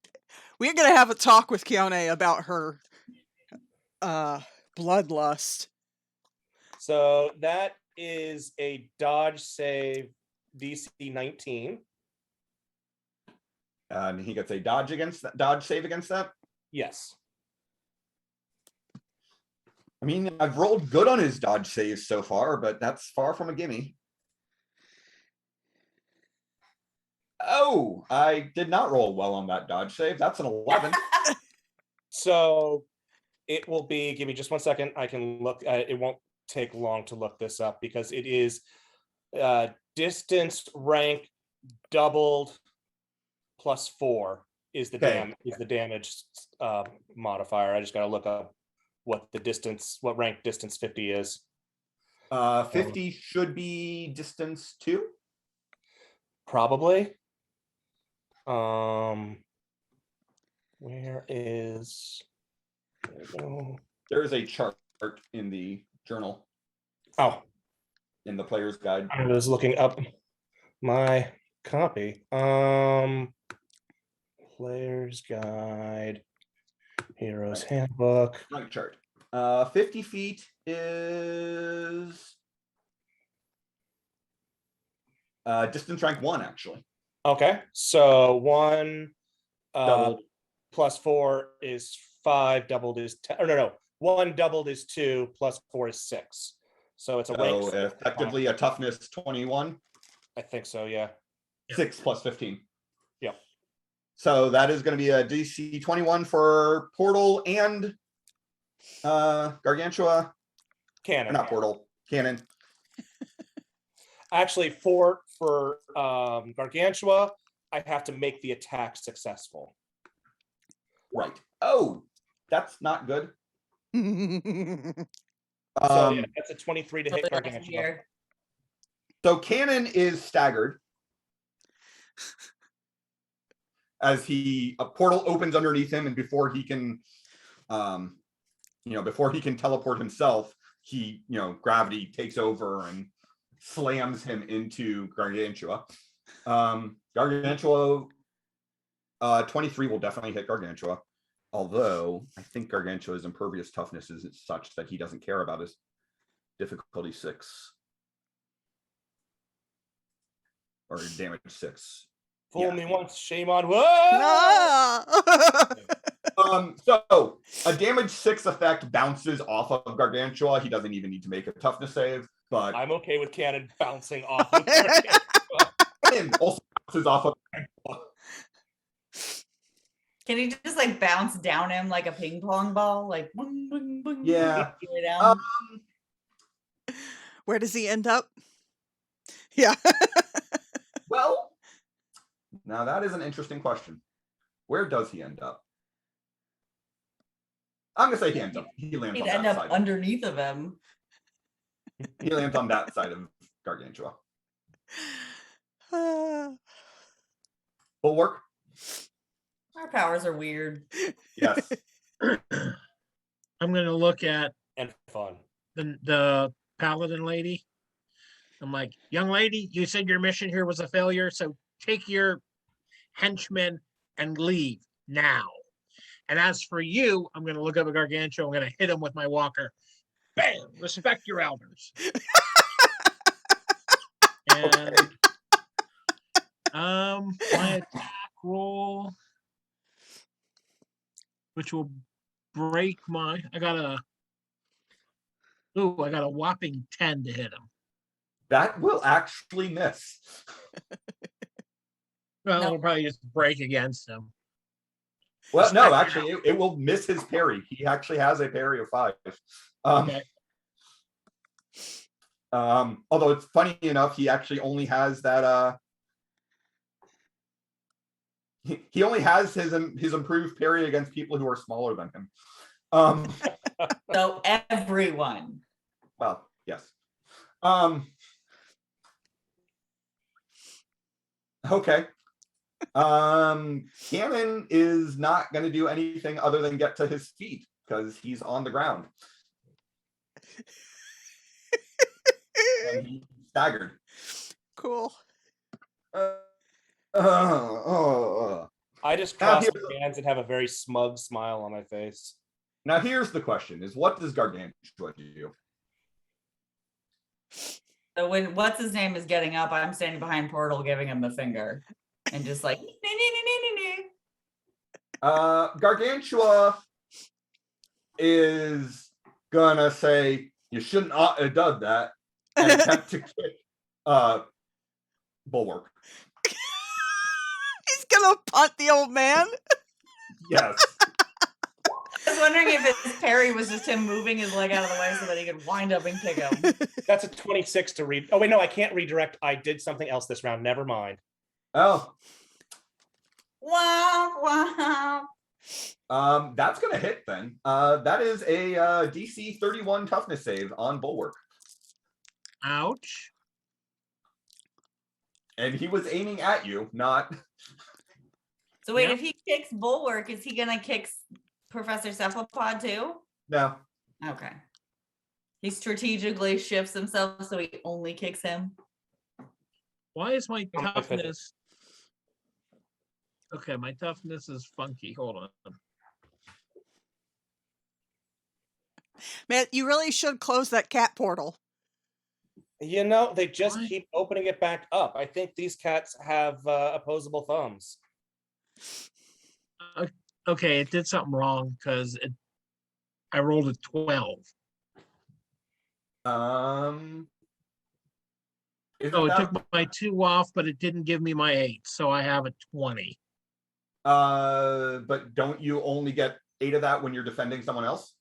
We're gonna have a talk with Keone about her bloodlust. So that is a dodge save, DC 19. And he gets a dodge save against that. Yes. I mean, I've rolled good on his dodge saves so far, but that's far from a gimme. Oh, I did not roll well on that dodge save. That's an 11. So it will be. Give me just 1 second. I can look. It won't take long to look this up because it is distance rank doubled +4 is the Okay. the damage modifier. I just got to look up what rank distance 50 is. 50 should be distance 2. Probably. Where is? There we go. There is a chart in the journal, Oh, in the player's guide. I was looking up my copy. Player's guide, Hero's Handbook. Right chart. 50 feet is distance rank 1, actually. Okay, so 1 Doubled. +4 is 5, doubled is 10. Or no, 1 doubled is 2, +4 is 6. So it's a rank. So effectively a toughness 21. I think so, yeah. 6 plus 15. Yep. So that is going to be a DC 21 for Portal and Gargantua. Cannon. Not Portal, Cannon. Actually, for Gargantua, I have to make the attack successful. Right. Oh, that's not good. So yeah, that's a 23 to hit Totally Gargantua. here. So Cannon is staggered as a portal opens underneath him, and before he can, before he can teleport himself, gravity takes over and slams him into Gargantua. Gargantua 23 will definitely hit Gargantua. Although I think Gargantua's impervious toughness is such that he doesn't care about his difficulty 6. Or damage 6. Fool Yeah. me once, shame on. Whoa! Ah! So a damage 6 effect bounces off of Gargantua. He doesn't even need to make a toughness save, but I'm okay with cannon bouncing off of Gargantua. and also bounces off of Gargantua. Can he just like bounce down him like a ping pong ball? Like, boing, boing, boing, Yeah. way down? Where does he end up? Yeah. Well, now that is an interesting question. Where does he end up? I'm gonna say he ends up. He lands He'd on end that up side. underneath of him. He lands on that side of Gargantua. Bulwark. Our powers are weird. Yes. I'm going to look at And fun. the paladin lady. I'm like, young lady, you said your mission here was a failure, so take your henchmen and leave now. And as for you, I'm going to look up at Gargantua. I'm going to hit him with my walker. Bam! Respect your elders. And my attack roll, which will break my. I got a whopping 10 to hit him. That will actually miss. Well, No. it'll probably just break against him. Well, no, Respect actually, it will miss his parry. He actually has a parry of 5. Okay. Although it's funny enough, he actually only has that. He only has his improved parry against people who are smaller than him. So everyone. Well, yes. Okay. Cannon is not going to do anything other than get to his feet because he's on the ground. And he's staggered. Cool. I just Now cross here's my hands and have a very smug smile on my face. Now here's the question: is what does Gargantua do? So when what's his name is getting up, I'm standing behind Portal giving him the finger. And just like Gargantua is gonna say you shouldn't have done that and attempt to kick Bulwark. He's gonna punt the old man. Yes. I was wondering if his parry was just him moving his leg out of the way so that he could wind up and kick him. That's a 26 to read. Oh, wait, no, I can't redirect. I did something else this round. Never mind. Oh. Wow, wow. That's gonna hit then. That is a DC 31 toughness save on Bulwark. Ouch. And he was aiming at you, not. So wait, Yep. if he kicks Bulwark, is he gonna kick Professor Cephalopod too? No. Okay. He strategically shifts himself so he only kicks him. Why is my Oh, my goodness. toughness? Okay, my toughness is funky. Hold on. Man, you really should close that cat portal. You know, they just Why? keep opening it back up. I think these cats have opposable thumbs. Okay, it did something wrong because I rolled a 12. Isn't So it that- took my 2 off, but it didn't give me my 8. So I have a 20. But don't you only get 8 of that when you're defending someone else?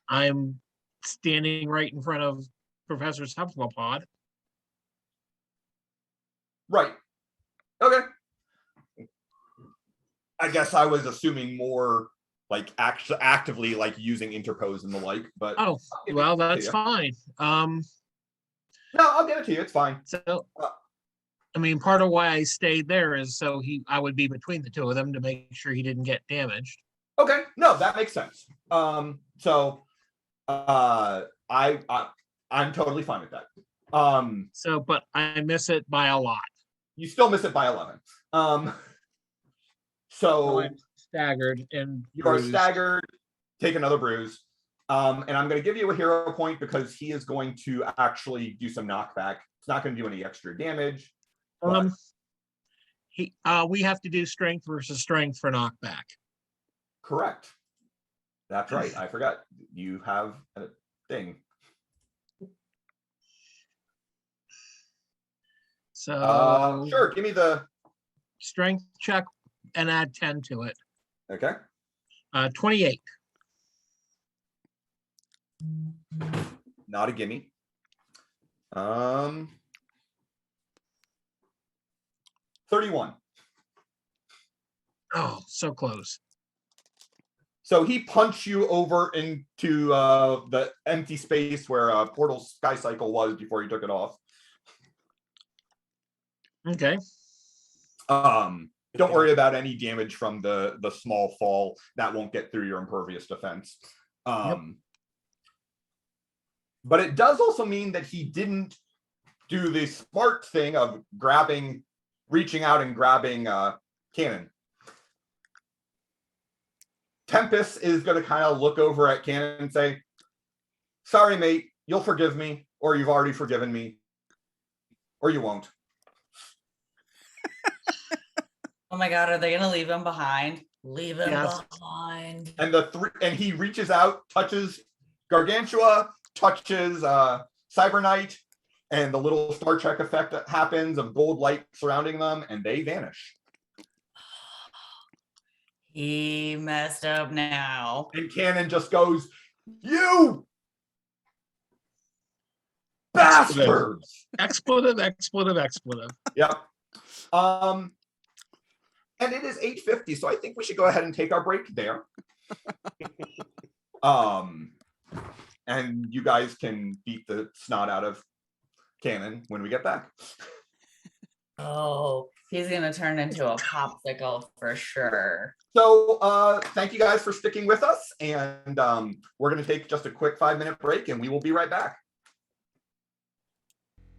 I'm standing right in front of Professor Cephalopod. Right. Okay. I guess I was assuming more like actively like using interpose and the like, but Oh, I'll give well, it to that's you. fine. No, I'll give it to you. It's fine. So I mean, part of why I stayed there is so I would be between the two of them to make sure he didn't get damaged. Okay. No, that makes sense. So I'm totally fine with that. So, but I miss it by a lot. You still miss it by 11. So I'm staggered and you are bruised. staggered. Take another bruise. And I'm going to give you a hero point because he is going to actually do some knockback. It's not going to do any extra damage. But We have to do strength versus strength for knockback. correct. That's right. I forgot. You have a thing. So Sure. Give me the. strength check and add 10 to it. Okay. 28. Not a gimme. 31. Oh, so close. So he punched you over into the empty space where Portal Sky Cycle was before he took it off. Okay. Don't worry about any damage from the small fall. That won't get through your impervious defense. But it does also mean that he didn't do the smart thing of reaching out and grabbing Cannon. Tempest is going to kind of look over at Cannon and say, sorry, mate, you'll forgive me, or you've already forgiven me, or you won't. Oh my God, are they gonna leave him behind? Leave him Yes. behind. And he reaches out, touches Gargantua, touches Cyber Knight, and the little Star Trek effect that happens of gold light surrounding them, and they vanish. He messed up now. And Cannon just goes, you bastards! Expletive. Yep. And it is 8:50, so I think we should go ahead and take our break there. And you guys can beat the snot out of Cannon when we get back. Oh, he's gonna turn into a popsicle for sure. So thank you guys for sticking with us, and we're going to take just a quick 5-minute break, and we will be right back.